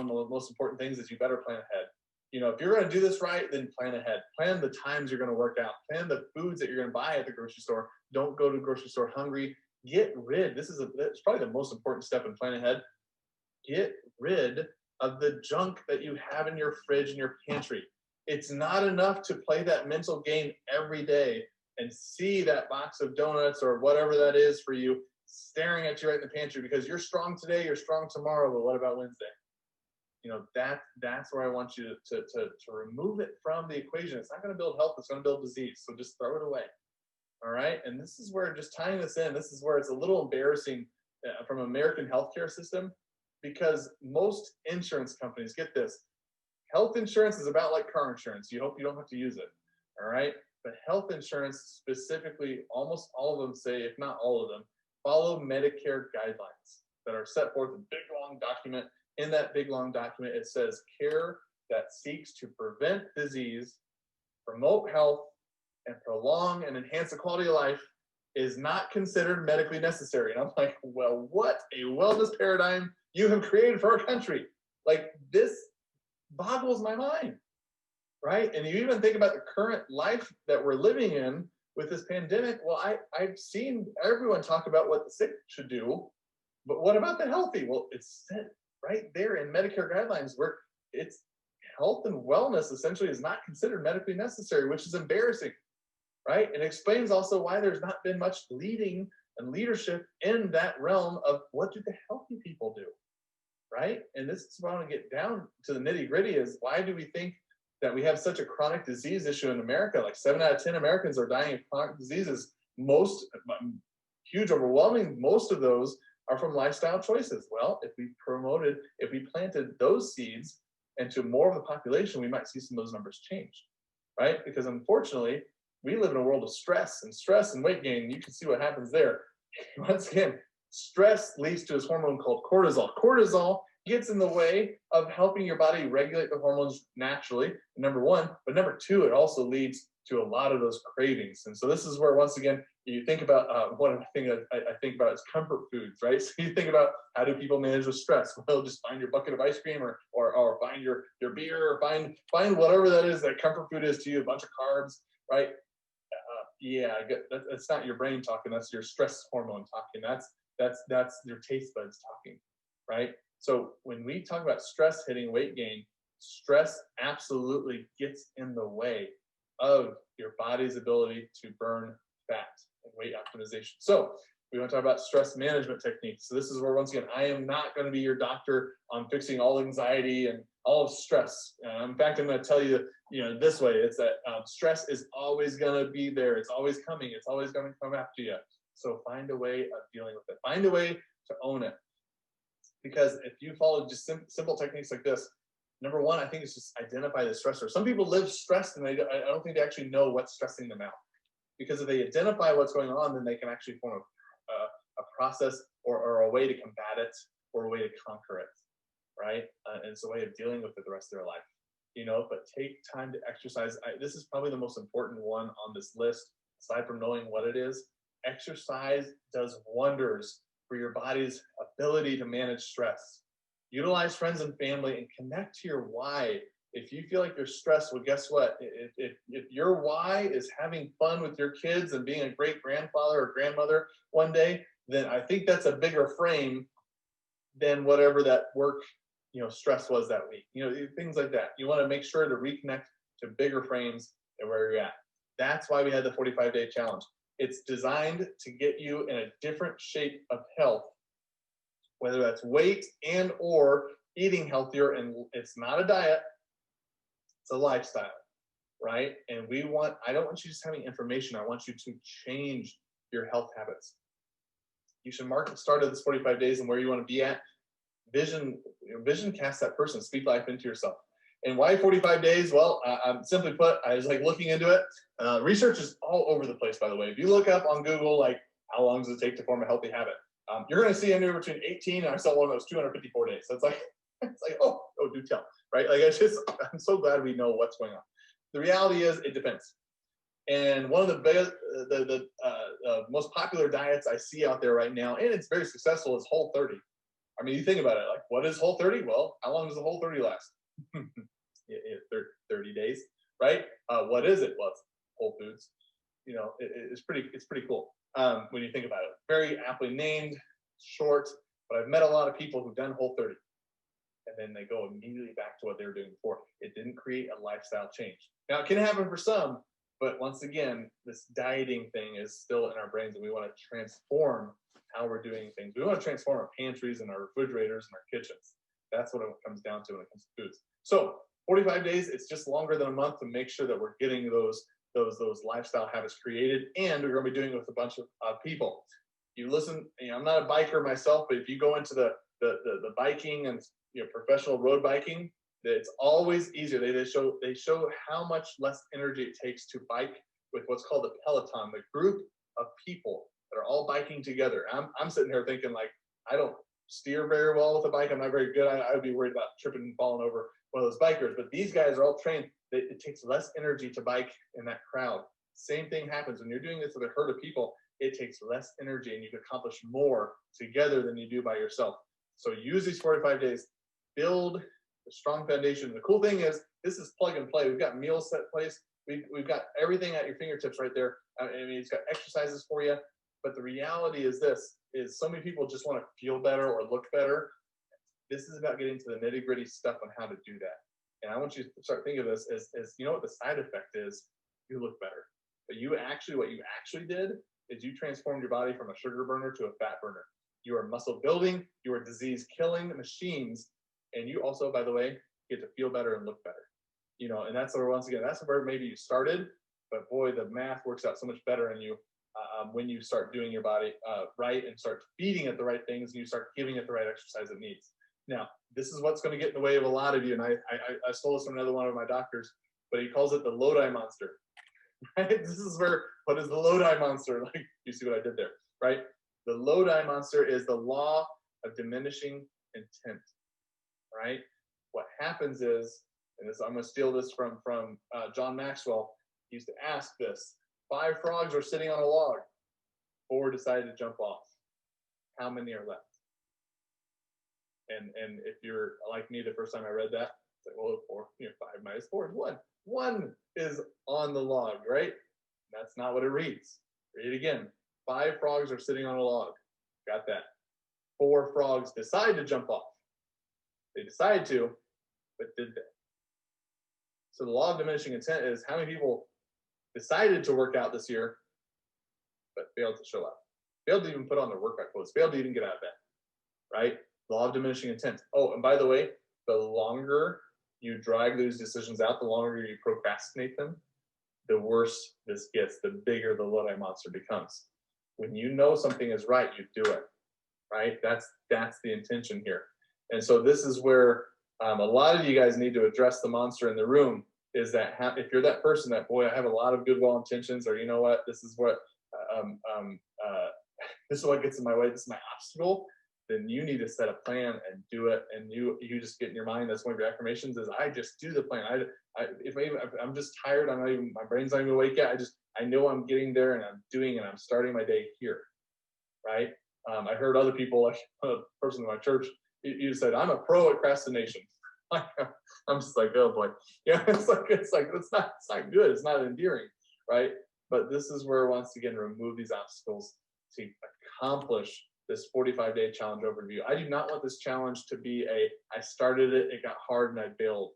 of the most important things, is you better plan ahead. If you're going to do this right, then plan ahead. Plan the times you're going to work out. Plan the foods that you're going to buy at the grocery store. Don't go to the grocery store hungry. Get rid. It's probably the most important step in plan ahead. Get rid of the junk that you have in your fridge and your pantry. It's not enough to play that mental game every day and see that box of donuts or whatever that is for you staring at you right in the pantry, because you're strong today, you're strong tomorrow, but what about Wednesday? That's where I want you to remove it from the equation. It's not going to build health, it's going to build disease. So just throw it away. All right. And this is where, just tying this in, this is where it's a little embarrassing from American healthcare system, because most insurance companies, get this, health insurance is about like car insurance. You hope you don't have to use it. All right. But health insurance specifically, almost all of them say, if not all of them, follow Medicare guidelines that are set forth in a big long document. In that big long document, it says care that seeks to prevent disease, promote health, and prolong and enhance the quality of life is not considered medically necessary. And I'm like, well, what a wellness paradigm you have created for our country. Like, this boggles my mind, right? And you even think about the current life that we're living in with this pandemic. Well, I've seen everyone talk about what the sick should do, but what about the healthy? Well, it's set right there in Medicare guidelines where it's health and wellness essentially is not considered medically necessary, which is embarrassing, right? And it explains also why there's not been much bleeding and leadership in that realm of what do the healthy people do, right? And this is what I want to get down to the nitty gritty is why do we think that we have such a chronic disease issue in America? Like 7 out of 10 Americans are dying of chronic diseases. Most, huge, overwhelming, most of those are from lifestyle choices. Well, if we planted those seeds into more of the population, we might see some of those numbers change, right? Because unfortunately, we live in a world of stress and weight gain. You can see what happens there. Once again, stress leads to this hormone called cortisol. Cortisol gets in the way of helping your body regulate the hormones naturally, number one. But number two, it also leads to a lot of those cravings. And so this is where, once again, you think about one of the things I think about is comfort foods, right? So you think about how do people manage with stress? Well, just find your bucket of ice cream or find your beer or find whatever that is that comfort food is to you, a bunch of carbs, right? Yeah, that's not your brain talking. That's your stress hormone talking. That's your taste buds talking, right? So when we talk about stress hitting weight gain, stress absolutely gets in the way of your body's ability to burn fat and weight optimization. So we want to talk about stress management techniques. So this is where, once again, I am not going to be your doctor on fixing all anxiety and all of stress. In fact, I'm going to tell you, this way, it's that stress is always going to be there. It's always coming. It's always going to come after you. So find a way of dealing with it. Find a way to own it. Because if you follow just simple techniques like this, number one, I think it's just identify the stressor. Some people live stressed and I don't think they actually know what's stressing them out. Because if they identify what's going on, then they can actually form a process or a way to combat it or a way to conquer it, right? And it's a way of dealing with it the rest of their life, but take time to exercise. This is probably the most important one on this list, aside from knowing what it is. Exercise does wonders for your body's ability to manage stress. Utilize friends and family and connect to your why. If you feel like you're stressed, well, guess what? If your why is having fun with your kids and being a great grandfather or grandmother one day, then I think that's a bigger frame than whatever that work, stress was that week. Things like that. You want to make sure to reconnect to bigger frames and where you're at. That's why we had the 45-day challenge. It's designed to get you in a different shape of health, whether that's weight and or eating healthier. And it's not a diet, it's a lifestyle, right? And I don't want you just having information. I want you to change your health habits. You should mark the start of this 45 days and where you want to be at. Vision cast that person, speak life into yourself. And why 45 days? Well, simply put, I was looking into it. Research is all over the place, by the way. If you look up on Google, how long does it take to form a healthy habit? You're going to see anywhere between 18 and I saw one that was 254 days. So it's like, oh, do tell, right? I'm so glad we know what's going on. The reality is it depends. And one of the biggest, the most popular diets I see out there right now, and it's very successful, is Whole30. I mean, you think about it, what is Whole30? Well, how long does the Whole30 last? 30 days, right? What is it? Well, it's Whole Foods. It's pretty cool when you think about it. Very aptly named, short, but I've met a lot of people who've done Whole30, and then they go immediately back to what they were doing before. It didn't create a lifestyle change. Now, it can happen for some, but once again, this dieting thing is still in our brains, and we want to transform how we're doing things. We want to transform our pantries and our refrigerators and our kitchens. That's what it comes down to when it comes to foods. So 45 days, it's just longer than a month to make sure that we're getting those lifestyle habits created, and we're going to be doing it with a bunch of people. You listen, I'm not a biker myself, but if you go into the biking and professional road biking, it's always easier. They show how much less energy it takes to bike with what's called a peloton, the group of people that are all biking together. I'm sitting here thinking I don't steer very well with a bike. I'm not very good. I would be worried about tripping and falling over one of those bikers. But these guys are all trained. It takes less energy to bike in that crowd. Same thing happens when you're doing this with a herd of people. It takes less energy, and you can accomplish more together than you do by yourself. So use these 45 days. Build a strong foundation. The cool thing is this is plug and play. We've got meals set in place. We've got everything at your fingertips right there. I mean, it's got exercises for you. But the reality is so many people just want to feel better or look better. This is about getting to the nitty gritty stuff on how to do that. And I want you to start thinking of this as what the side effect is. You look better. But what you actually did is you transformed your body from a sugar burner to a fat burner. You are muscle building, you are disease killing machines, and you also, by the way, get to feel better and look better. You know, and that's where, once again, that's where maybe you started, but boy, the math works out so much better in you when you start doing your body right and start feeding it the right things and you start giving it the right exercise it needs. Now, this is what's going to get in the way of a lot of you, and I stole this from another one of my doctors, but he calls it the Lodi monster. Right? This is where, what is the Lodi monster? Like, you see what I did there, right? The Lodi monster is the law of diminishing intent, right? What happens is, and this, I'm going to steal this from John Maxwell. He used to ask this: 5 frogs are sitting on a log. 4 decided to jump off. How many are left? And if you're like me, the first time I read that, it's like, well, 4, 5 minus 4 is 1. 1 is on the log, right? That's not what it reads. Read it again. 5 frogs are sitting on a log. Got that. 4 frogs decide to jump off. They decide to, but did they? So the law of diminishing intent is how many people decided to work out this year, but failed to show up. Failed to even put on their workout clothes. Failed to even get out of bed, right? Law of diminishing intent. Oh, and by the way, the longer you drag those decisions out, the longer you procrastinate them, the worse this gets, the bigger the Lodi monster becomes. When you know something is right, you do it, right? That's the intention here. And so this is where a lot of you guys need to address the monster in the room, is that if you're that person that, boy, I have a lot of good well intentions, or you know what, this is what this is what gets in my way, this is my obstacle, then you need to set a plan and do it. And you just get in your mind, that's one of your affirmations, is I just do the plan. If I'm just tired, I'm not even, my brain's not even awake yet, I know I'm getting there and I'm doing it, I'm starting my day here, right? I heard other people, like a person in my church, you said, I'm a pro at procrastination. I'm just like, oh boy. Yeah, it's not good. It's not endearing, right? But this is where, once again, remove these obstacles to accomplish this 45-day challenge overview. I do not want this challenge to be I started it, it got hard, and I bailed.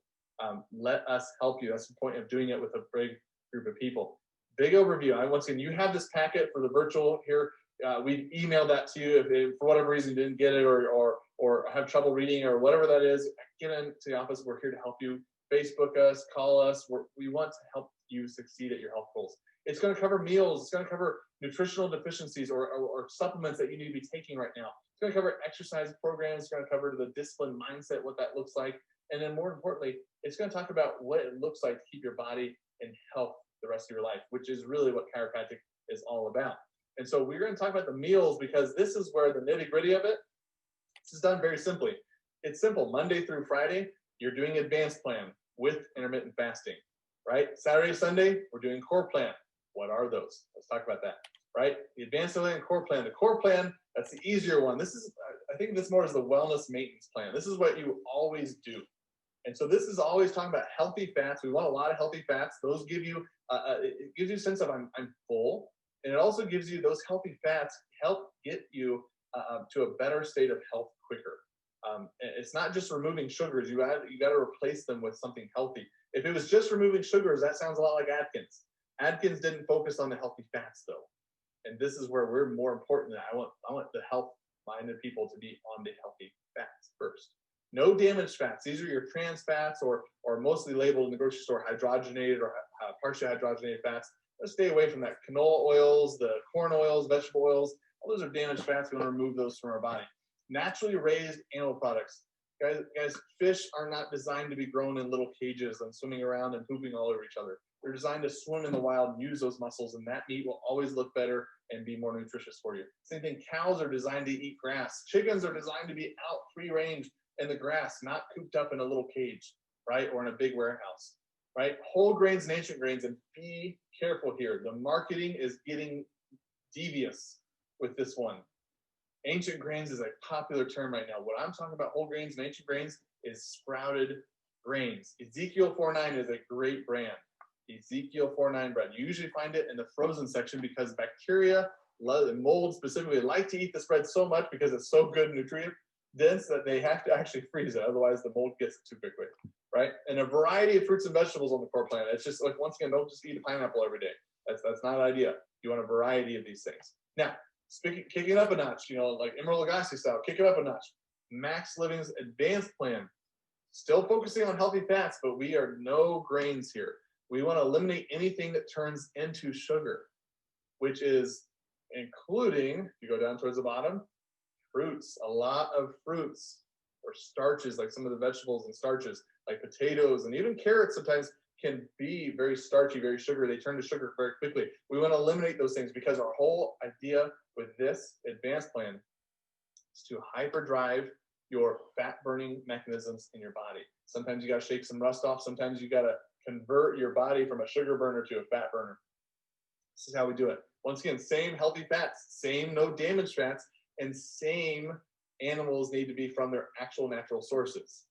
Let us help you. That's the point of doing it with a big group of people. Big overview. Once again, you have this packet for the virtual here. We emailed that to you. If for whatever reason you didn't get it or have trouble reading or whatever that is, get into the office. We're here to help you. Facebook us, call us. We want to help you succeed at your health goals. It's going to cover meals. It's going to cover nutritional deficiencies or supplements that you need to be taking right now. It's going to cover exercise programs. It's going to cover the discipline mindset, what that looks like. And then more importantly, it's going to talk about what it looks like to keep your body in health the rest of your life, which is really what chiropractic is all about. And so we're going to talk about the meals, because this is where the nitty gritty of it, this is done very simply. It's simple. Monday through Friday, you're doing advanced plan with intermittent fasting, right? Saturday, Sunday, we're doing core plan. What are those? Let's talk about that, right? The advanced plan and core plan. The core plan, that's the easier one. This is, I think this more is the wellness maintenance plan. This is what you always do. And so this is always talking about healthy fats. We want a lot of healthy fats. Those give you, it gives you a sense of I'm full. And it also gives you, those healthy fats help get you to a better state of health quicker. It's not just removing sugars. You got to replace them with something healthy. If it was just removing sugars, that sounds a lot like Atkins. Atkins didn't focus on the healthy fats though. And this is where we're more important than I want the health-minded people to be on the healthy fats first. No damaged fats. These are your trans fats or mostly labeled in the grocery store hydrogenated or partially hydrogenated fats. Let's stay away from that. Canola oils, the corn oils, vegetable oils, all those are damaged fats. We want to remove those from our body. Naturally raised animal products. Guys, fish are not designed to be grown in little cages and swimming around and pooping all over each other. They're designed to swim in the wild and use those muscles, and that meat will always look better and be more nutritious for you. Same thing, cows are designed to eat grass. Chickens are designed to be out free range in the grass, not cooped up in a little cage, right? Or in a big warehouse, right? Whole grains and ancient grains, and be careful here. The marketing is getting devious with this one. Ancient grains is a popular term right now. What I'm talking about, whole grains and ancient grains, is sprouted grains. Ezekiel 4.9 is a great brand. Ezekiel 4.9 bread. You usually find it in the frozen section because bacteria, mold specifically, like to eat this bread so much because it's so good and nutrient dense that they have to actually freeze it. Otherwise, the mold gets it too quickly, right? And a variety of fruits and vegetables on the core plan. It's just like, once again, don't just eat a pineapple every day. That's not an idea. You want a variety of these things. Now, kick it up a notch, like Emeril Lagasse style, kick it up a notch. Maxliving's advanced plan, still focusing on healthy fats, but we are no grains here. We want to eliminate anything that turns into sugar, which is including, if you go down towards the bottom, fruits, a lot of fruits, or starches, like some of the vegetables and starches, like potatoes, and even carrots sometimes can be very starchy, very sugary. They turn to sugar very quickly. We want to eliminate those things because our whole idea with this advanced plan is to hyperdrive your fat burning mechanisms in your body. Sometimes you got to shake some rust off. Sometimes you got to convert your body from a sugar burner to a fat burner. This is how we do it. Once again, same healthy fats, same no damage fats, and same animals need to be from their actual natural sources,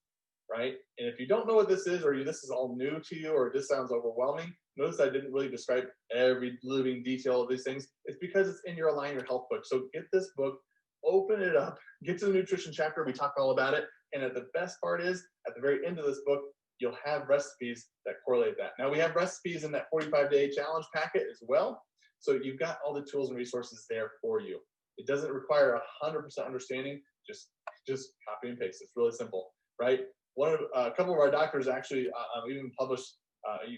right? And if you don't know what this is, or this is all new to you, or this sounds overwhelming, notice I didn't really describe every living detail of these things. It's because it's in your Align Your Health book. So get this book, open it up, get to the nutrition chapter. We talk all about it. And the best part is, at the very end of this book, you'll have recipes that correlate that. Now, we have recipes in that 45-day challenge packet as well. So you've got all the tools and resources there for you. It doesn't require 100% understanding, just copy and paste. It's really simple, right? A couple of our doctors actually even published,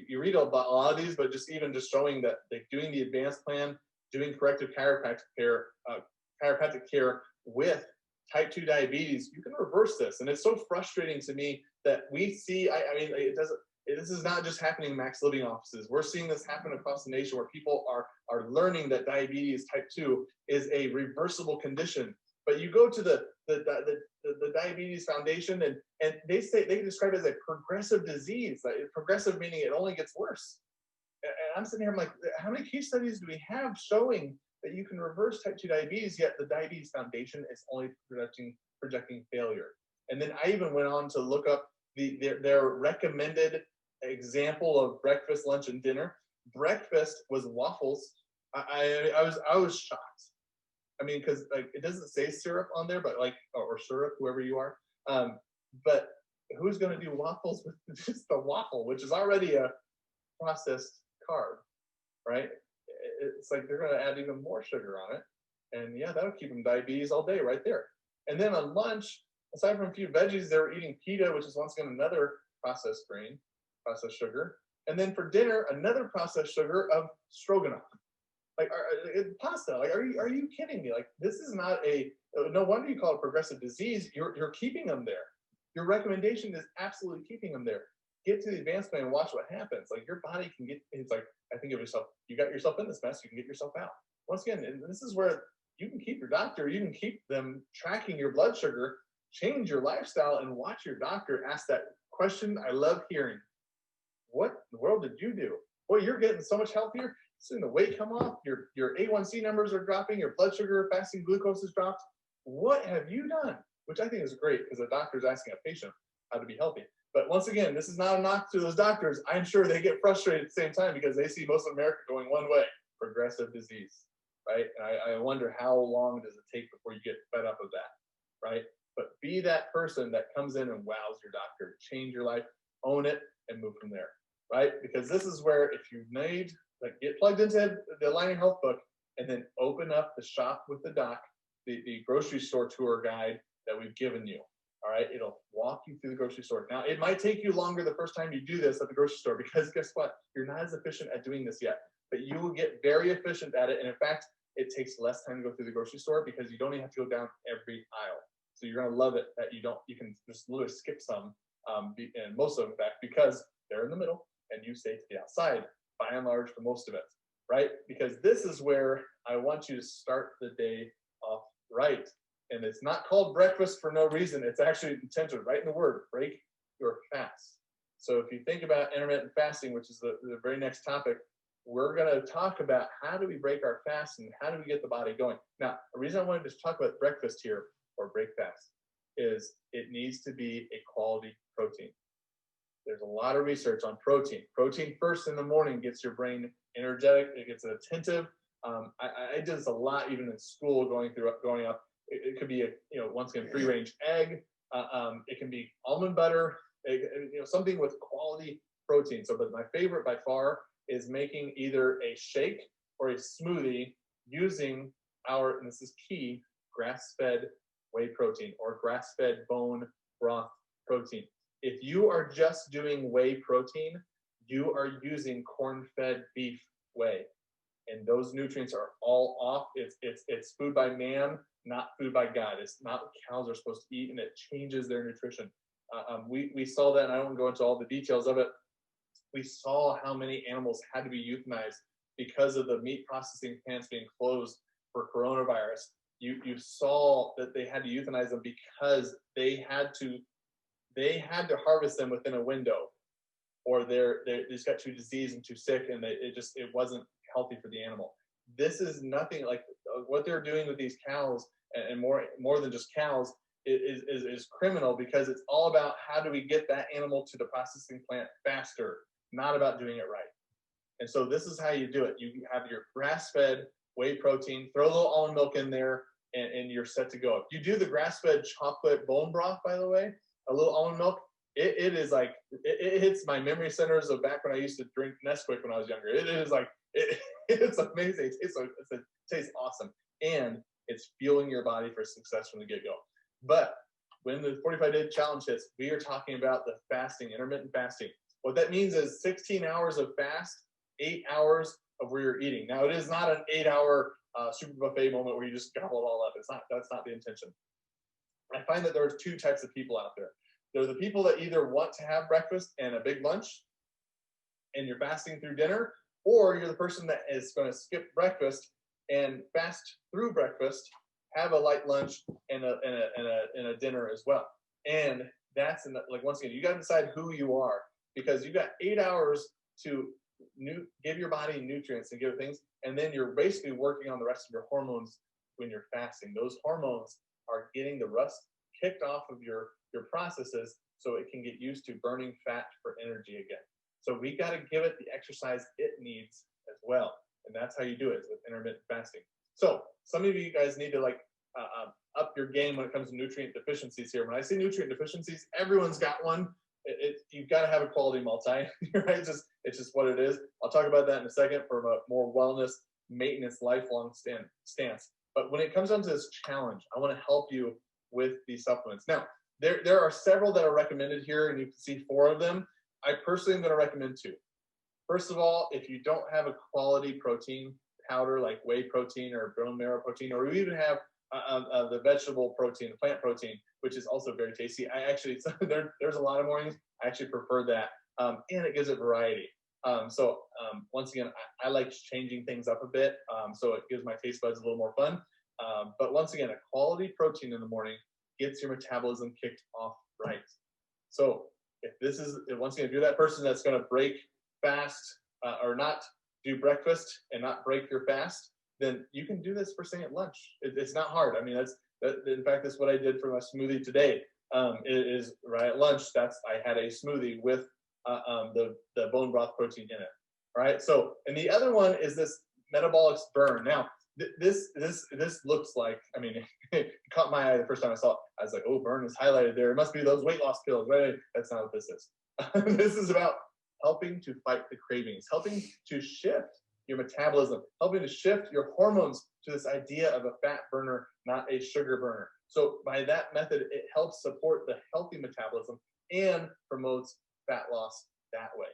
you read about a lot of these, but just showing that doing the advanced plan, doing corrective chiropractic care with type 2 diabetes, you can reverse this. And it's so frustrating to me that we see, this is not just happening in Maxliving offices. We're seeing this happen across the nation where people are learning that diabetes type 2 is a reversible condition. But you go to the Diabetes Foundation and they describe it as a progressive disease. Progressive meaning it only gets worse. And I'm sitting here, I'm like, how many case studies do we have showing that you can reverse type 2 diabetes, yet the Diabetes Foundation is only projecting failure? And then I even went on to look up their recommended example of breakfast, lunch, and dinner. Breakfast was waffles. I was shocked. I mean, because it doesn't say syrup on there, but or syrup, whoever you are. But who's going to do waffles with just the waffle, which is already a processed carb, right? It's like they're going to add even more sugar on it, and yeah, that'll keep them diabetes all day right there. And then on lunch, aside from a few veggies, they were eating pita, which is once again another processed grain, processed sugar. And then for dinner, another processed sugar of stroganoff. Pasta. Are you kidding me? This is not no wonder you call it progressive disease. You're keeping them there. Your recommendation is absolutely keeping them there. Get to the advanced plan and watch what happens. Your body can get, I think of yourself, you got yourself in this mess, you can get yourself out. Once again, and this is where you can keep your doctor, you can keep them tracking your blood sugar, change your lifestyle, and watch your doctor ask that question I love hearing. What in the world did you do? Boy, you're getting so much healthier. Seeing the weight come off, your A1C numbers are dropping, your blood sugar, fasting glucose has dropped. What have you done? Which I think is great because a doctor is asking a patient how to be healthy. But once again, this is not a knock to those doctors. I'm sure they get frustrated at the same time because they see most of America going one way, progressive disease, right? And I wonder how long does it take before you get fed up with that, right? But be that person that comes in and wows your doctor, change your life, own it, and move from there, right? Because this is where if you need, get plugged into the Align Your Health book and then open up the Shop with the Doc, the grocery store tour guide that we've given you. All right, it'll walk you through the grocery store. Now, it might take you longer the first time you do this at the grocery store because guess what? You're not as efficient at doing this yet, but you will get very efficient at it. And in fact, it takes less time to go through the grocery store because you don't even have to go down every aisle. So you're going to love it that you can just literally skip some, and most of them, in fact, because they're in the middle and you stay to the outside by and large for most of it, right? Because this is where I want you to start the day off right. And it's not called breakfast for no reason. It's actually intentional, right in the word, break your fast. So if you think about intermittent fasting, which is the very next topic, we're going to talk about how do we break our fast and how do we get the body going. Now, the reason I wanted to talk about breakfast here, or break fast, is it needs to be a quality protein. There's a lot of research on protein. Protein first in the morning gets your brain energetic, it gets attentive. I did this a lot even in school growing up. It could be once again, free range egg. It can be almond butter, something with quality protein. So, but my favorite by far is making either a shake or a smoothie using our, and this is key, grass-fed whey protein or grass-fed bone broth protein. If you are just doing whey protein, you are using corn-fed beef whey, and those nutrients are all off. It's food by man, not food by God. It's not what cows are supposed to eat, and it changes their nutrition. We saw that, and I won't go into all the details of it. We saw how many animals had to be euthanized because of the meat processing plants being closed for coronavirus. You saw that they had to euthanize them because they had to harvest them within a window, or they just got too diseased and too sick, and it wasn't healthy for the animal. This is nothing like what they're doing with these cows, and more than just cows, is criminal, because it's all about how do we get that animal to the processing plant faster, not about doing it right. And so this is how you do it. You have your grass-fed whey protein, throw a little almond milk in there, and you're set to go. If you do the grass-fed chocolate bone broth, by the way, a little almond milk, it is like, it hits my memory centers of back when I used to drink Nesquik when I was younger. It is like, it's amazing. It tastes awesome. And it's fueling your body for success from the get-go. But when the 45-day challenge hits, we are talking about the fasting, intermittent fasting. What that means is 16 hours of fast, 8 hours of where you're eating. Now, it is not an 8-hour super buffet moment where you just gobble it all up. That's not the intention. I find that there's two types of people out there. There are the people that either want to have breakfast and a big lunch, and you're fasting through dinner, or you're the person that is going to skip breakfast and fast through breakfast, have a light lunch and a dinner as well. And that's like, once again, you got to decide who you are, because you got 8 hours to give your body nutrients and give it things, and then you're basically working on the rest of your hormones when you're fasting. Those hormones are getting the rust kicked off of your processes, so it can get used to burning fat for energy again. So we got to give it the exercise it needs as well, and that's how you do it, with intermittent fasting. So some of you guys need to up your game when it comes to nutrient deficiencies here. When I say nutrient deficiencies, everyone's got one. You've got to have a quality multi, right? It's just what it is. I'll talk about that in a second from a more wellness, maintenance, lifelong stance. But when it comes down to this challenge, I want to help you with these supplements. Now, there are several that are recommended here, and you can see 4 of them. I personally am going to recommend 2. First of all, if you don't have a quality protein powder like whey protein or bone marrow protein, or we even have the vegetable protein, the plant protein, which is also very tasty. I actually, there's a lot of mornings I actually prefer that, and it gives it variety. Once again, I like changing things up a bit, so it gives my taste buds a little more fun. But once again, a quality protein in the morning gets your metabolism kicked off right. So once again, if you're that person that's going to break fast or not do breakfast and not break your fast, then you can do this first thing at lunch. It's not hard. I mean, in fact, that's what I did for my smoothie today. It is right at lunch. I had a smoothie with the bone broth protein in it. All right. So, and the other one is this metabolic burn. Now, this looks like, I mean, it caught my eye the first time I saw it. I was like, oh, burn is highlighted there. It must be those weight loss pills. Right? That's not what this is. This is about helping to fight the cravings, helping to shift your metabolism, helping to shift your hormones to this idea of a fat burner, not a sugar burner. So by that method, it helps support the healthy metabolism and promotes fat loss that way.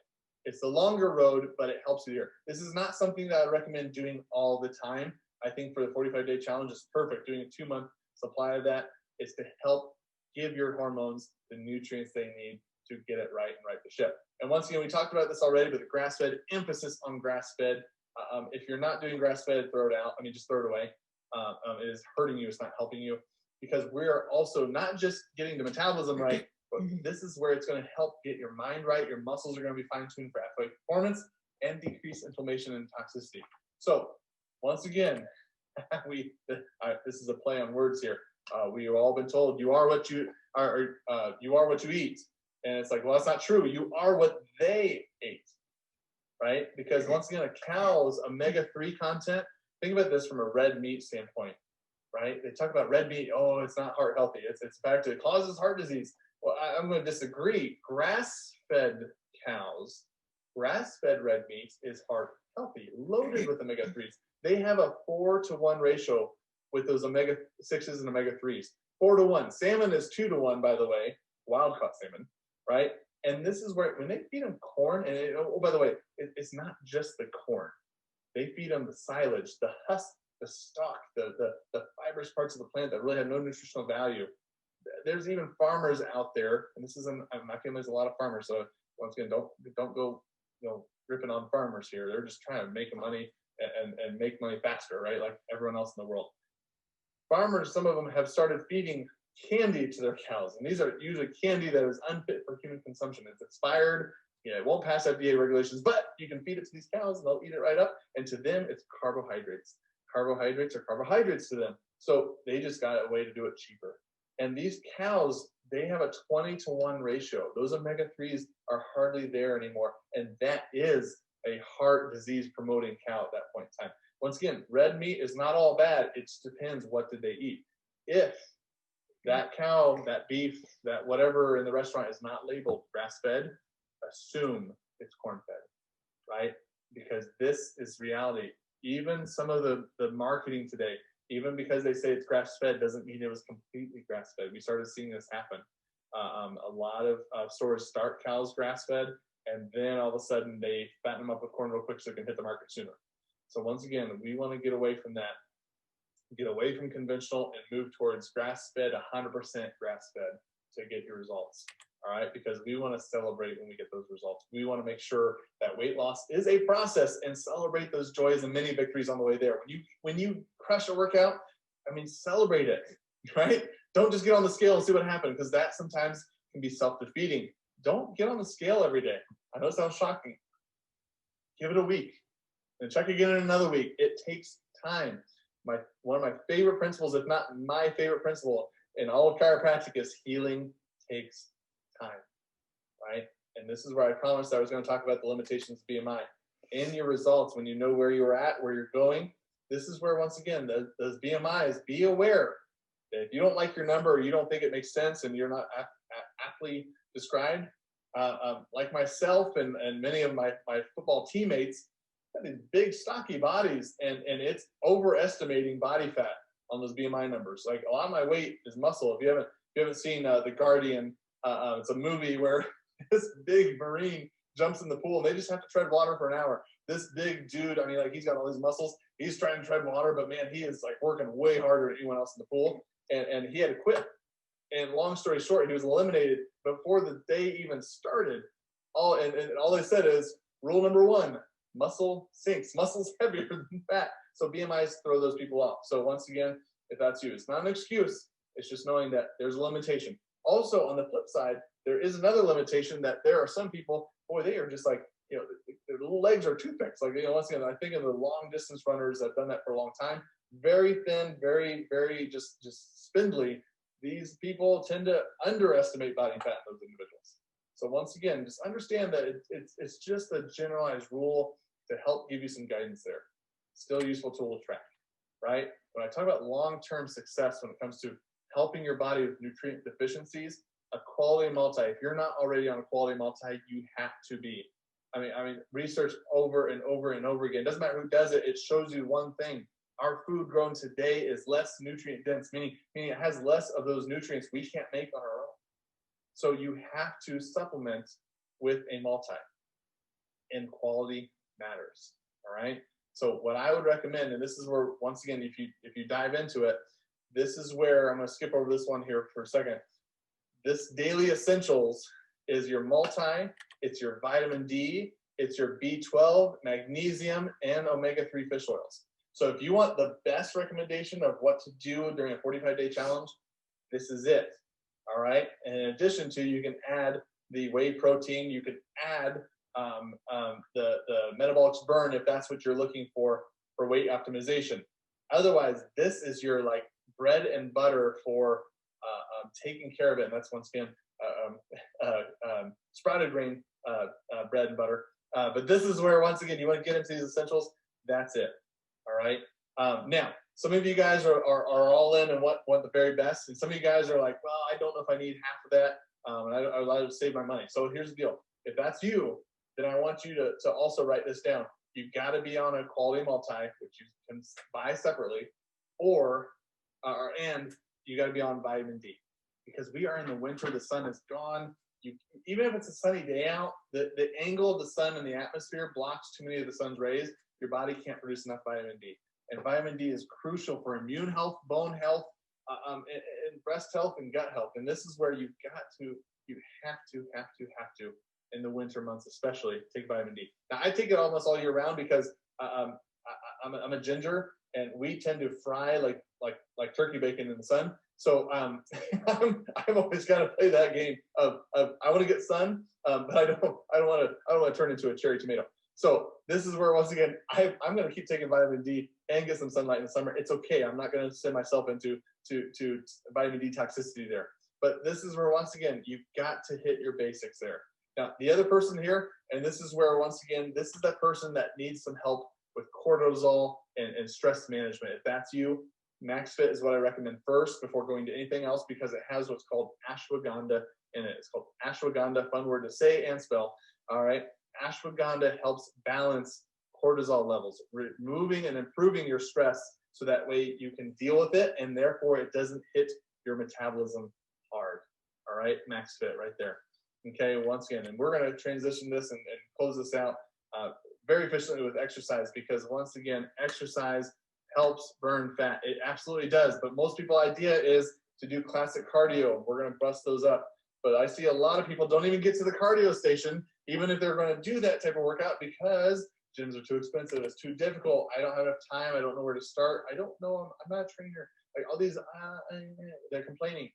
It's the longer road, but it helps you here. This is not something that I recommend doing all the time. I think for the 45-day challenge, it's perfect. Doing a 2-month supply of that is to help give your hormones the nutrients they need to get it right and right the ship. And once again, we talked about this already, but the grass-fed, emphasis on grass-fed. If you're not doing grass-fed, throw it out. I mean, just throw it away. It is hurting you. It's not helping you, because we're also not just getting the metabolism right, but this is where it's going to help get your mind right. Your muscles are going to be fine-tuned for athletic performance and decrease inflammation and toxicity. So once again, this is a play on words here. We have all been told you are what you are. You are what you eat, and it's like, well, that's not true. You are what they ate. Right? Because once again, a cow's omega-3 content, think about this from a red meat standpoint, right? They talk about red meat, oh, it's not heart healthy. It's in fact, it causes heart disease. Well, I'm going to disagree. Grass-fed cows Grass-fed red meat is heart healthy, loaded with omega-3s. They have a 4-to-1 ratio with those omega-6s and omega-3s. 4-to-1. Salmon is 2-to-1, by the way, wild-caught salmon, right? And this is where, when they feed them corn, and oh, by the way, it's not just the corn. They feed them the silage, the husk, the stalk, the fibrous parts of the plant that really have no nutritional value. There's even farmers out there, and this isn't, my family's a lot of farmers, so once again, don't go, ripping on farmers here. They're just trying to make money and make money faster, right? Like everyone else in the world. Farmers, some of them have started feeding candy to their cows, and these are usually candy that is unfit for human consumption. It's expired. It won't pass FDA regulations, but you can feed it to these cows and they'll eat it right up. And to them, it's carbohydrates. Carbohydrates are carbohydrates to them. So they just got a way to do it cheaper. And these cows, they have a 20-to-1 ratio. Those omega-3s are hardly there anymore. And that is a heart disease promoting cow at that point in time. Once again, red meat is not all bad. It just depends, what did they eat. If that cow, that beef, that whatever in the restaurant is not labeled grass-fed, assume it's corn-fed, right? Because this is reality. Even some of the marketing today, even because they say it's grass-fed, doesn't mean it was completely grass-fed. We started seeing this happen. A lot of stores start cows grass-fed, and then all of a sudden they fatten them up with corn real quick so they can hit the market sooner. So once again, we want to get away from that, get away from conventional and move towards grass-fed, 100% grass-fed to get your results. All right, because we want to celebrate when we get those results. We want to make sure that weight loss is a process and celebrate those joys and many victories on the way there. When you crush a workout, I mean, celebrate it, right? Don't just get on the scale and see what happened, because that sometimes can be self-defeating. Don't get on the scale every day. I know it sounds shocking. Give it a week and check again in another week. It takes time. One of my favorite principles, if not my favorite principle in all of chiropractic, is healing takes time, right? And this is where I promised I was going to talk about the limitations of BMI. In your results, when you know where you're at, where you're going, this is where, once again, those BMIs, be aware that if you don't like your number or you don't think it makes sense and you're not aptly described, like myself and many of my football teammates, have these big stocky bodies, and it's overestimating body fat on those BMI numbers. Like, a lot of my weight is muscle. If you haven't seen The Guardian, it's a movie where this big Marine jumps in the pool and they just have to tread water for an hour. This big dude, I mean, like, he's got all these muscles. He's trying to tread water, but man, he is like working way harder than anyone else in the pool. And he had to quit. And long story short, he was eliminated before the day even started. All they said is, rule number 1, muscle sinks. Muscle's heavier than fat. So BMIs throw those people off. So once again, if that's you, it's not an excuse. It's just knowing that there's a limitation. Also, on the flip side, there is another limitation, that there are some people, boy, they are just like, their little legs are toothpicks. Like, once again, I think of the long distance runners that have done that for a long time. Very thin, very, very just spindly. These people tend to underestimate body fat in those individuals. So once again, just understand that it's just a generalized rule to help give you some guidance there. Still a useful tool to track, right? When I talk about long-term success when it comes to helping your body with nutrient deficiencies, a quality multi, if you're not already on a quality multi, you have to be. I mean, research over and over and over again. Doesn't matter who does it, it shows you one thing. Our food grown today is less nutrient dense, meaning it has less of those nutrients we can't make on our own. So you have to supplement with a multi, and quality matters, all right? So what I would recommend, and this is where, once again, if you dive into it, this is where I'm going to skip over this one here for a second. This daily essentials is your multi, it's your vitamin D, it's your B12, magnesium, and omega-3 fish oils. So if you want the best recommendation of what to do during a 45-day challenge, this is it, all right? And in addition to, you can add the whey protein, you can add the metabolic burn if that's what you're looking for weight optimization. Otherwise, this is your like bread and butter for taking care of it. And that's, once again, sprouted grain bread and butter. But this is where, once again, you want to get into these essentials. That's it. All right. Now, some of you guys are all in and want the very best. And some of you guys are like, well, I don't know if I need half of that. And I'd rather save my money. So here's the deal. If that's you, then I want you to also write this down. You've got to be on a quality multi, which you can buy separately, and you got to be on vitamin D, because we are in the winter. The sun is gone. Even if it's a sunny day out, the angle of the sun in the atmosphere blocks too many of the sun's rays. Your body can't produce enough vitamin D. And vitamin D is crucial for immune health, bone health, and breast health and gut health. And this is where you have to, in the winter months especially, take vitamin D. Now, I take it almost all year round because I'm a ginger, and we tend to fry like turkey bacon in the sun. So I've always got to play that game of I want to get sun, but I don't want to turn into a cherry tomato. So this is where, once again, I'm going to keep taking vitamin D and get some sunlight in the summer. It's okay. I'm not going to send myself into vitamin D toxicity there. But this is where, once again, you've got to hit your basics there. Now, the other person here, and this is where, once again, this is that person that needs some help with cortisol and stress management. If that's you, MaxFit is what I recommend first before going to anything else, because it has what's called ashwagandha in it. It's called ashwagandha, fun word to say and spell. All right. Ashwagandha helps balance cortisol levels, removing and improving your stress so that way you can deal with it, and therefore it doesn't hit your metabolism hard. All right. MaxFit right there. Okay. Once again, and we're going to transition this and close this out very efficiently with exercise, because once again, exercise helps burn fat. It absolutely does. But most people's idea is to do classic cardio. We're going to bust those up. But I see a lot of people don't even get to the cardio station, even if they're going to do that type of workout, because gyms are too expensive. It's too difficult. I don't have enough time. I don't know where to start. I don't know. I'm not a trainer. Like all these, they're complaining,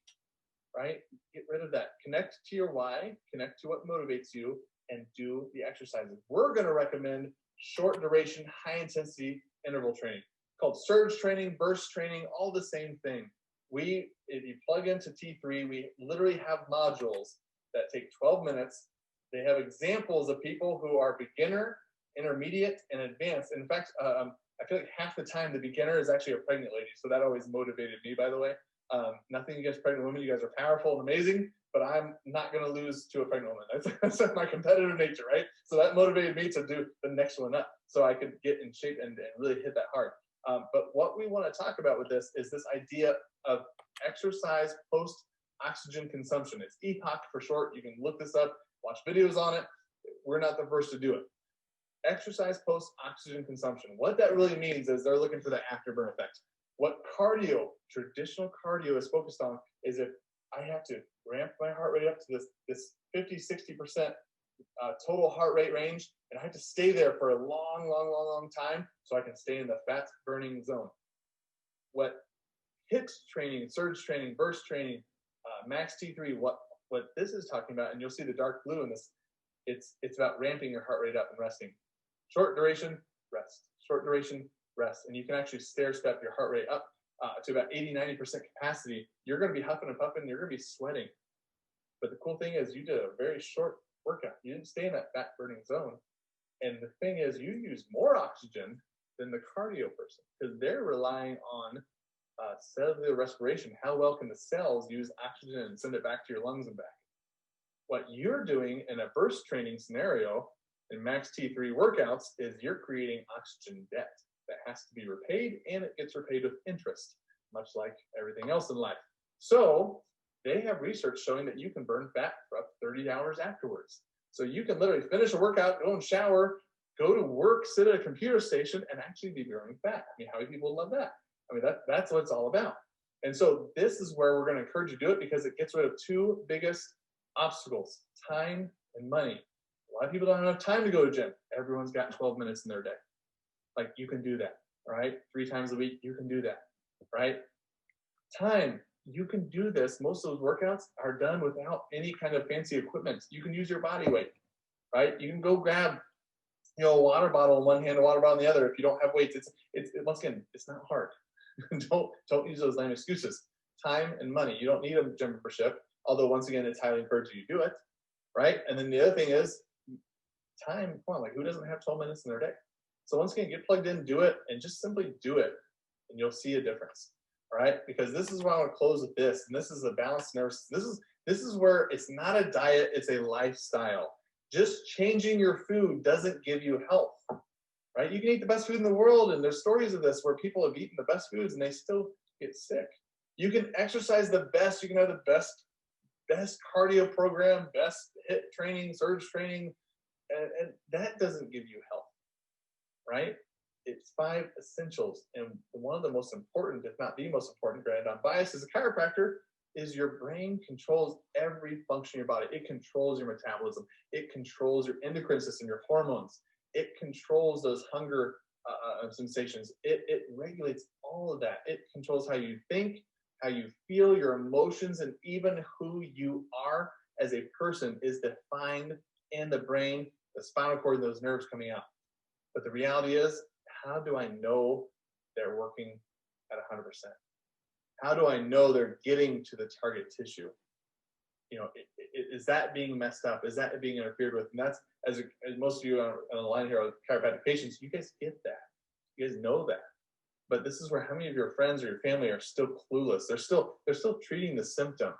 right? Get rid of that. Connect to your why. Connect to what motivates you, and do the exercises. We're going to recommend short duration, high intensity interval training, called surge training, burst training, all the same thing. If you plug into T3, we literally have modules that take 12 minutes. They have examples of people who are beginner, intermediate, and advanced. In fact, I feel like half the time the beginner is actually a pregnant lady. So that always motivated me, by the way. Nothing against pregnant women. You guys are powerful and amazing, but I'm not going to lose to a pregnant woman. That's my competitive nature, right? So that motivated me to do the next one up so I could get in shape and really hit that hard. But what we want to talk about with this is this idea of exercise post-oxygen consumption. It's EPOC for short. You can look this up, watch videos on it. We're not the first to do it. Exercise post-oxygen consumption. What that really means is they're looking for the afterburn effect. What cardio, traditional cardio, is focused on is if I have to ramp my heart rate up to this 50-60% total heart rate range, and I have to stay there for a long time so I can stay in the fat burning zone. What HIIT training, surge training, burst training, max T3, what this is talking about, and you'll see the dark blue in this, it's about ramping your heart rate up and resting. Short duration, rest. Short duration, rest. And you can actually stair step your heart rate up to about 80-90% capacity. You're going to be huffing and puffing, you're going to be sweating. But the cool thing is you did a very short workout. You didn't stay in that fat burning zone. And the thing is, you use more oxygen than the cardio person, because they're relying on cellular respiration. How well can the cells use oxygen and send it back to your lungs and back? What you're doing in a burst training scenario in max T3 workouts is you're creating oxygen debt that has to be repaid, and it gets repaid with interest, much like everything else in life. So they have research showing that you can burn fat for up to 30 hours afterwards. So you can literally finish a workout, go and shower, go to work, sit at a computer station, and actually be burning fat. I mean, how many people love that? I mean, that's what it's all about. And so this is where we're going to encourage you to do it, because it gets rid of two biggest obstacles: time and money. A lot of people don't have enough time to go to gym. Everyone's got 12 minutes in their day. Like, you can do that, all right? 3 times a week, you can do that, right? Time, you can do this. Most of those workouts are done without any kind of fancy equipment. You can use your body weight, right? You can go grab, a water bottle in one hand, a water bottle in the other. If you don't have weights, it's once again, it's not hard. don't use those lame excuses. Time and money. You don't need a gym membership, although once again, it's highly encouraged you do it, right? And then the other thing is time. Come on, like, who doesn't have 12 minutes in their day? So once again, get plugged in, do it, and just simply do it, and you'll see a difference. All right, because this is why I want to close with this, and this is a balanced nervous. This is where it's not a diet; it's a lifestyle. Just changing your food doesn't give you health, right? You can eat the best food in the world, and there's stories of this where people have eaten the best foods and they still get sick. You can exercise the best, you can have the best cardio program, best HIIT training, surge training, and that doesn't give you health, right? It's 5 essentials, and one of the most important, if not the most important, granted I'm biased as a chiropractor, is your brain controls every function of your body. It controls your metabolism. It controls your endocrine system, your hormones. It controls those hunger sensations. It regulates all of that. It controls how you think, how you feel, your emotions, and even who you are as a person is defined in the brain, the spinal cord, and those nerves coming out. But the reality is, how do I know they're working at 100%? How do I know they're getting to the target tissue? You know, is that being messed up? Is that being interfered with? And that's, as most of you on the line here are chiropractic patients, you guys get that. You guys know that. But this is where how many of your friends or your family are still clueless? They're still treating the symptom.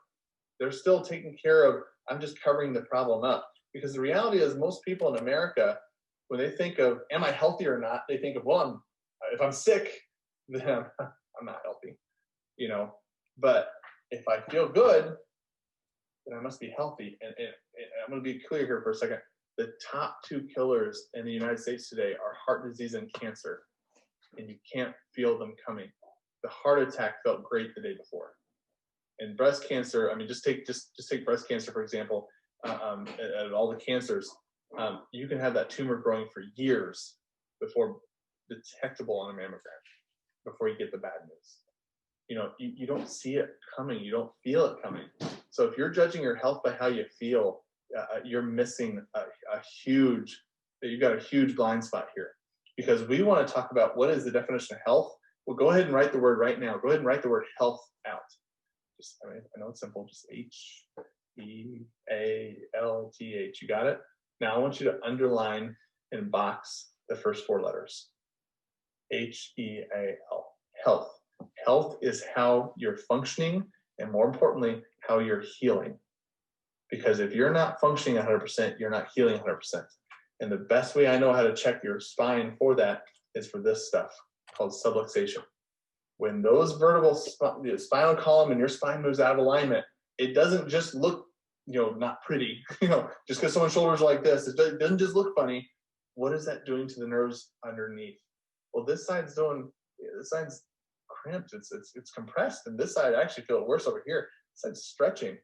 They're still taking care of, I'm just covering the problem up. Because the reality is most people in America, when they think of, am I healthy or not? They think of, well, if I'm sick, then I'm not healthy, you know. But if I feel good, then I must be healthy. And I'm going to be clear here for a second. The top 2 killers in the United States today are heart disease and cancer. And you can't feel them coming. The heart attack felt great the day before. And breast cancer, I mean, just take breast cancer, for example, and all the cancers. You can have that tumor growing for years before detectable on a mammogram, before you get the bad news. You know, you don't see it coming. You don't feel it coming. So if you're judging your health by how you feel, you're missing you've got a huge blind spot here. Because we want to talk about what is the definition of health. Well, go ahead and write the word right now. Go ahead and write the word health out. I know it's simple, just H-E-A-L-T-H. You got it? Now I want you to underline and box the first 4 letters. H-E-A-L. Health. Health is how you're functioning, and more importantly, how you're healing. Because if you're not functioning 100%, you're not healing 100%. And the best way I know how to check your spine for that is for this stuff called subluxation. When those vertebral spinal column and your spine moves out of alignment, it doesn't just look, not pretty. Just because someone's shoulders are like this, it doesn't just look funny. What is that doing to the nerves underneath? Well, this side's cramped. It's compressed, and this side I actually feel it worse over here. This side's stretching,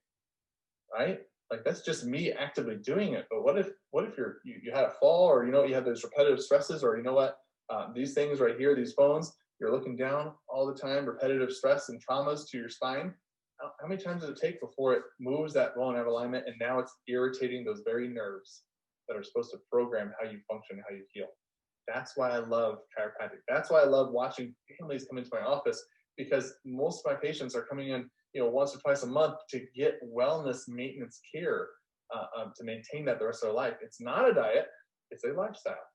right? Like that's just me actively doing it. But what if you had a fall, or you have those repetitive stresses, or these things right here, these bones, you're looking down all the time, repetitive stress and traumas to your spine. How many times does it take before it moves that bone out of alignment, and now it's irritating those very nerves that are supposed to program how you function, how you heal? That's why I love chiropractic. That's why I love watching families come into my office, because most of my patients are coming in, once or twice a month to get wellness maintenance care to maintain that the rest of their life. It's not a diet, it's a lifestyle,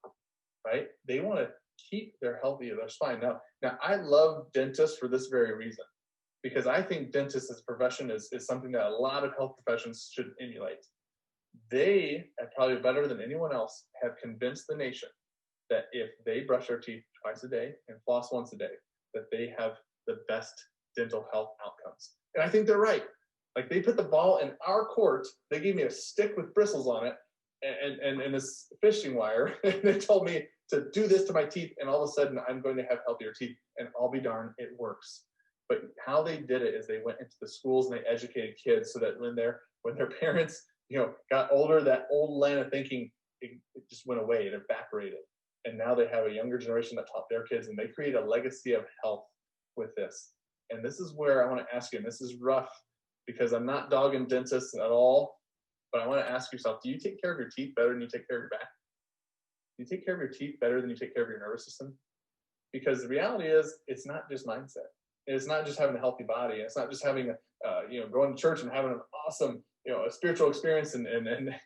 right? They want to keep their spine. Now I love dentists for this very reason, because I think dentists as a profession is something that a lot of health professions should emulate. They, probably better than anyone else, have convinced the nation that if they brush their teeth twice a day and floss once a day, that they have the best dental health outcomes. And I think they're right. Like, they put the ball in our court. They gave me a stick with bristles on it and this fishing wire. And they told me to do this to my teeth, and all of a sudden I'm going to have healthier teeth. And I'll be darned, it works. But how they did it is they went into the schools and they educated kids, so that when their parents, got older, that old line of thinking, it just went away. It evaporated. And now they have a younger generation that taught their kids, and they create a legacy of health with this. And this is where I want to ask you, and this is rough because I'm not dogging dentists at all, but I want to ask yourself, do you take care of your teeth better than you take care of your back? Do you take care of your teeth better than you take care of your nervous system? Because the reality is, it's not just mindset. It's not just having a healthy body. It's not just having going to church and having an awesome, a spiritual experience and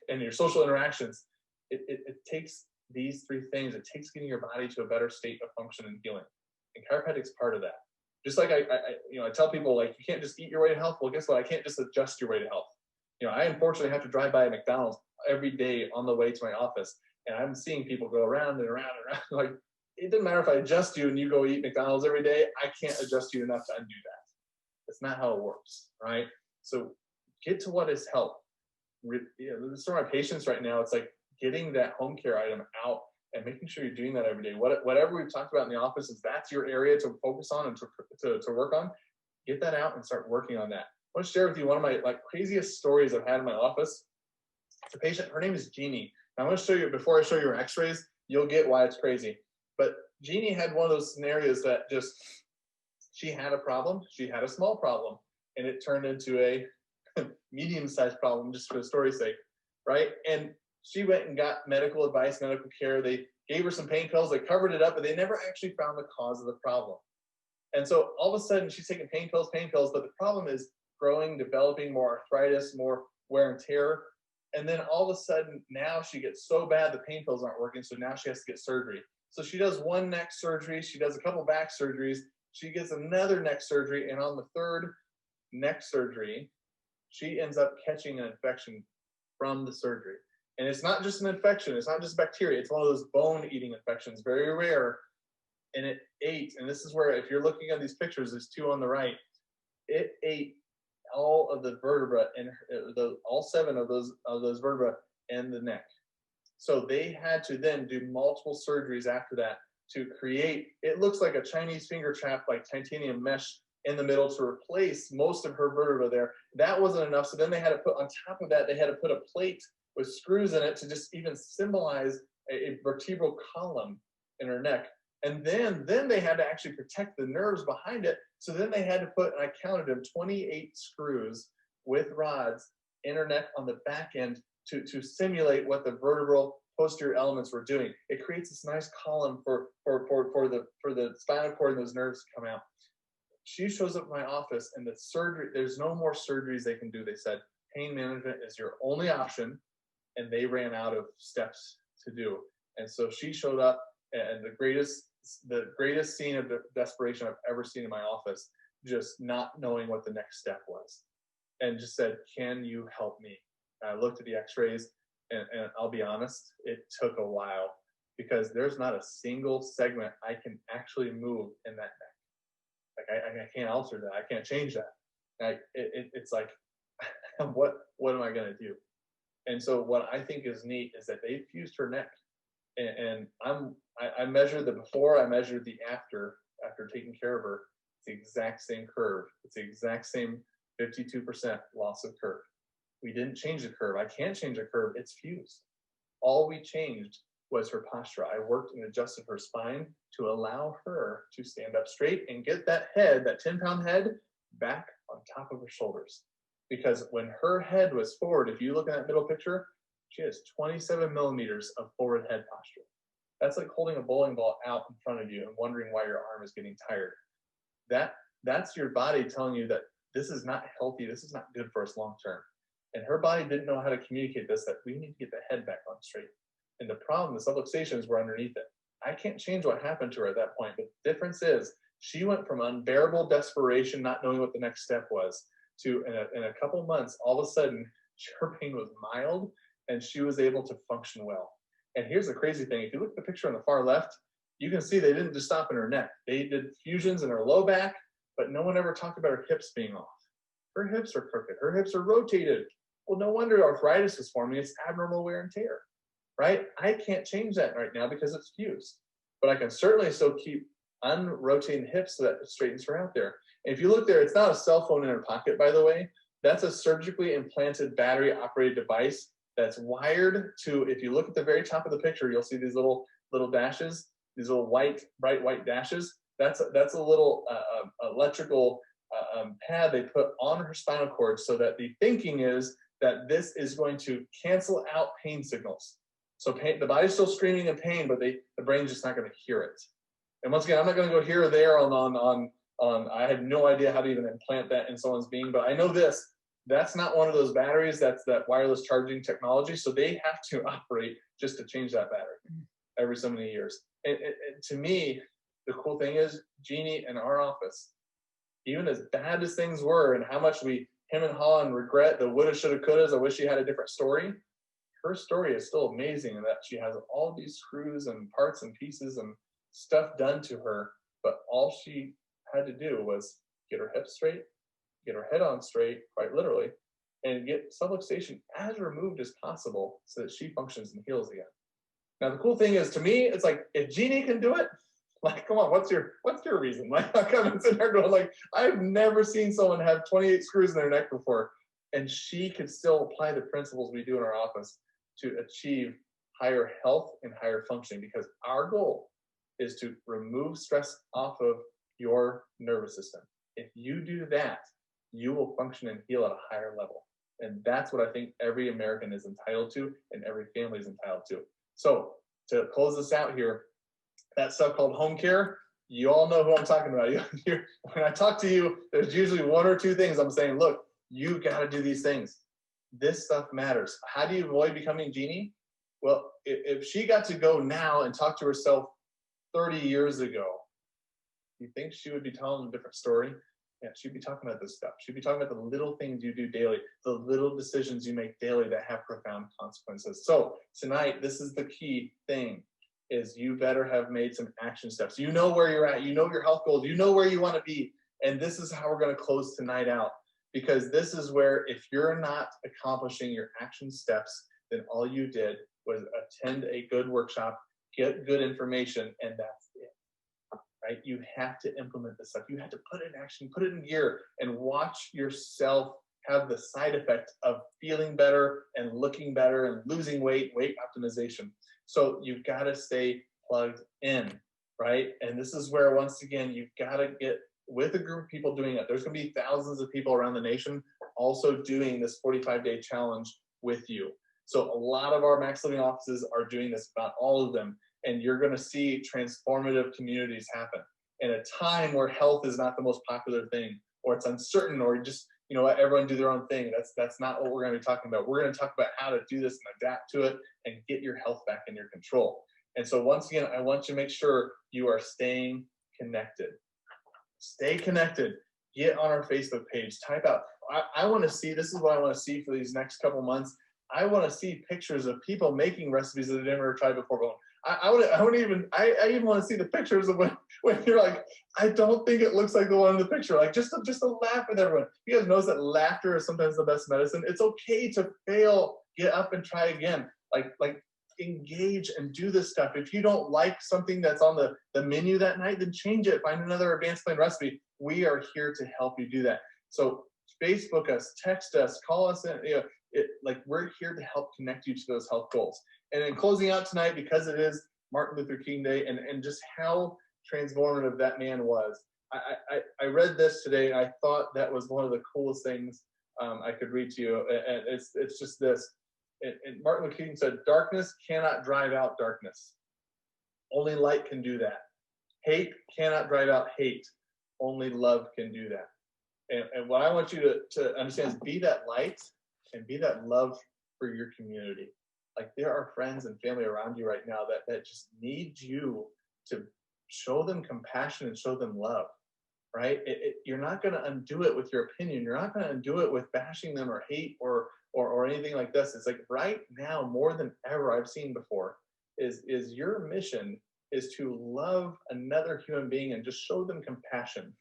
your social interactions. It takes these 3 things. It takes getting your body to a better state of function and healing. And chiropractic's part of that. Just like I tell people, like, you can't just eat your way to health. Well, guess what? I can't just adjust your way to health. I unfortunately have to drive by a McDonald's every day on the way to my office. And I'm seeing people go around and around and around. Like, it doesn't matter if I adjust you and you go eat McDonald's every day. I can't adjust you enough to undo that. That's not how it works, right? So get to what is help. This for my patients right now, it's like getting that home care item out and making sure you're doing that every day. Whatever we've talked about in the office, if that's your area to focus on and to work on, get that out and start working on that. I want to share with you one of my craziest stories I've had in my office. It's a patient, her name is Jeannie. I'm going to show you, before I show you her x-rays, you'll get why it's crazy. But Jeannie had one of those scenarios that just, she had a problem, she had a small problem, and it turned into a medium-sized problem, just for the story's sake, right? And she went and got medical advice, medical care. They gave her some pain pills, they covered it up, but they never actually found the cause of the problem. And so all of a sudden she's taking pain pills, but the problem is growing, developing more arthritis, more wear and tear. And then all of a sudden now she gets so bad the pain pills aren't working, so now she has to get surgery. So she does one neck surgery, she does a couple back surgeries, she gets another neck surgery, and on the third neck surgery, she ends up catching an infection from the surgery. And it's not just an infection, it's not just bacteria, it's one of those bone-eating infections, very rare. And it ate, and this is where, if you're looking at these pictures, there's two on the right, it ate all of the vertebra and all 7 of those vertebra and the neck. So they had to then do multiple surgeries after that to create, it looks like a Chinese finger trap, like titanium mesh in the middle to replace most of her vertebra there. That wasn't enough, so then they had to put, on top of that, they had to put a plate with screws in it to just even symbolize a vertebral column in her neck. And then they had to actually protect the nerves behind it. So then they had to put, and I counted them, 28 screws with rods in her neck on the back end to simulate what the vertebral posterior elements were doing. It creates this nice column for the spinal cord and those nerves to come out. She shows up in my office, and the surgery, there's no more surgeries they can do. They said pain management is your only option, and they ran out of steps to do. And so she showed up, and the greatest scene of desperation I've ever seen in my office, just not knowing what the next step was, and just said, "Can you help me?" And I looked at the x-rays, and I'll be honest, it took a while, because there's not a single segment I can actually move in that neck. Like I can't alter that. I can't change that. It's like, what am I going to do? And so what I think is neat is that they fused her neck, and I measured the before, I measured the after taking care of her. It's the exact same curve. It's the exact same 52% loss of curve. We didn't change the curve. I can't change the curve. It's fused. All we changed was her posture. I worked and adjusted her spine to allow her to stand up straight and get that head, that 10-pound head, back on top of her shoulders. Because when her head was forward, if you look at that middle picture, she has 27 millimeters of forward head posture. That's like holding a bowling ball out in front of you and wondering why your arm is getting tired. That's your body telling you that this is not healthy, this is not good for us long term. And her body didn't know how to communicate this, that we need to get the head back on straight. And the problem, the subluxations were underneath it. I can't change what happened to her at that point, but the difference is she went from unbearable desperation, not knowing what the next step was, to in a couple months, all of a sudden, her pain was mild and she was able to function well. And here's the crazy thing. If you look at the picture on the far left, you can see they didn't just stop in her neck. They did fusions in her low back, but no one ever talked about her hips being off. Her hips are crooked. Her hips are rotated. Well, no wonder arthritis is forming. It's abnormal wear and tear, right? I can't change that right now because it's fused, but I can certainly still keep unrotating the hips so that it straightens her out there. And if you look there, it's not a cell phone in her pocket, by the way. That's a surgically implanted battery operated device that's wired to, if you look at the very top of the picture, you'll see these little dashes, these little bright white dashes. That's a little electrical pad they put on her spinal cord, so that the thinking is that this is going to cancel out pain signals. So the body's still screaming in pain, but the brain's just not going to hear it. And once again, I'm not going to go here or there on I have no idea how to even implant that in someone's being, but I know this, that's not one of those batteries, that's that wireless charging technology. So they have to operate just to change that battery every so many years. And to me, the cool thing is, Jeannie in our office, even as bad as things were and how much him and Holland regret the woulda, shoulda, couldas, I wish she had a different story, her story is still amazing in that she has all these screws and parts and pieces and stuff done to her, but all she had to do was get her hips straight, get her head on straight, quite literally, and get subluxation as removed as possible so that she functions and heals again. Now, the cool thing is, to me, it's like, if Jeannie can do it, like, come on, what's your reason? Like, how come it's in her going, like, I've never seen someone have 28 screws in their neck before, and she can still apply the principles we do in our office to achieve higher health and higher functioning, because our goal is to remove stress off of your nervous system. If you do that, you will function and heal at a higher level. And that's what I think every American is entitled to and every family is entitled to. So to close this out here, that stuff called home care, you all know who I'm talking about. When I talk to you, there's usually one or two things I'm saying, look, you got to do these things. This stuff matters. How do you avoid becoming Jeannie? Well, if she got to go now and talk to herself 30 years ago, you think she would be telling a different story? Yeah, she'd be talking about this stuff. She'd be talking about the little things you do daily, the little decisions you make daily that have profound consequences. So tonight, this is the key thing, is you better have made some action steps. You know where you're at. You know your health goals. You know where you want to be. And this is how we're going to close tonight out. Because this is where, if you're not accomplishing your action steps, then all you did was attend a good workshop, get good information, and that's it. Right? You have to implement this stuff. You have to put it in action, put it in gear, and watch yourself have the side effect of feeling better and looking better and losing weight optimization. So you've got to stay plugged in, right? And this is where, once again, you've got to get with a group of people doing it. There's going to be thousands of people around the nation also doing this 45-day challenge with you. So a lot of our Maxliving offices are doing this, about all of them. And you're going to see transformative communities happen in a time where health is not the most popular thing, or it's uncertain, or just, you know what, everyone do their own thing. That's not what we're going to be talking about. We're going to talk about how to do this and adapt to it and get your health back in your control. And so once again, I want you to make sure you are staying connected. Stay connected. Get on our Facebook page. Type out. I want to see, this is what I want to see for these next couple months. I want to see pictures of people making recipes that they've never tried before. I even want to see the pictures of when you're like, I don't think it looks like the one in the picture. Like, just to laugh with everyone. You guys notice that laughter is sometimes the best medicine. It's okay to fail. Get up and try again. Like engage and do this stuff. If you don't like something that's on the menu that night, then change it. Find another advanced plan recipe. We are here to help you do that. So Facebook us, text us, call us in. You know, we're here to help connect you to those health goals. And in closing out tonight, because it is Martin Luther King Day, and just how transformative that man was, I read this today, and I thought that was one of the coolest things I could read to you. And it's just this. And Martin Luther King said, "Darkness cannot drive out darkness. Only light can do that. Hate cannot drive out hate. Only love can do that." And what I want you to understand is, be that light and be that love for your community. Like, there are friends and family around you right now that just need you to show them compassion and show them love, right? You're not going to undo it with your opinion. You're not going to undo it with bashing them or hate or anything like this. It's like, right now, more than ever I've seen before, is your mission is to love another human being and just show them compassion,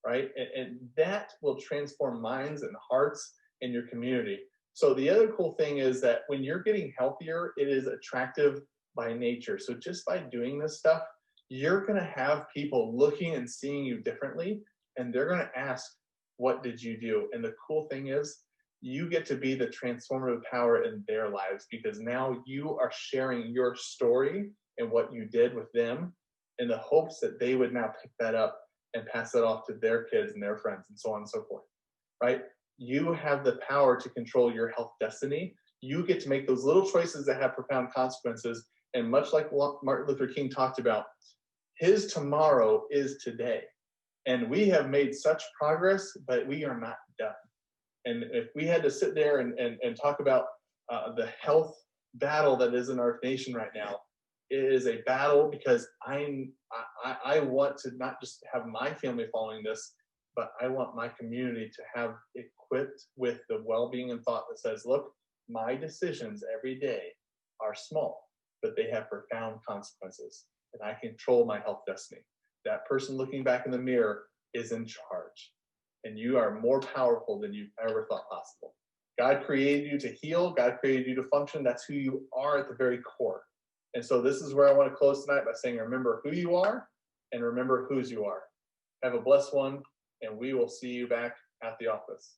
right? And that will transform minds and hearts in your community. So the other cool thing is that when you're getting healthier, it is attractive by nature. So just by doing this stuff, you're going to have people looking and seeing you differently, and they're going to ask, what did you do? And the cool thing is, you get to be the transformative power in their lives, because now you are sharing your story and what you did with them in the hopes that they would now pick that up and pass that off to their kids and their friends and so on and so forth, right? You have the power to control your health destiny. You get to make those little choices that have profound consequences. And much like what Martin Luther King talked about, his tomorrow is today. And we have made such progress, but we are not done. And if we had to sit there and talk about the health battle that is in our nation right now, it is a battle because I want to not just have my family following this, but I want my community to have equipped with the well-being and thought that says, look, My decisions every day are small, but they have profound consequences, and I control my health destiny. That person looking back in the mirror is in charge, and you are more powerful than you've ever thought possible. God created you to heal. God created you to function. That's who you are at the very core. And so this is where I want to close tonight by saying, remember who you are and remember whose you are. Have a blessed one, and we will see you back at the office.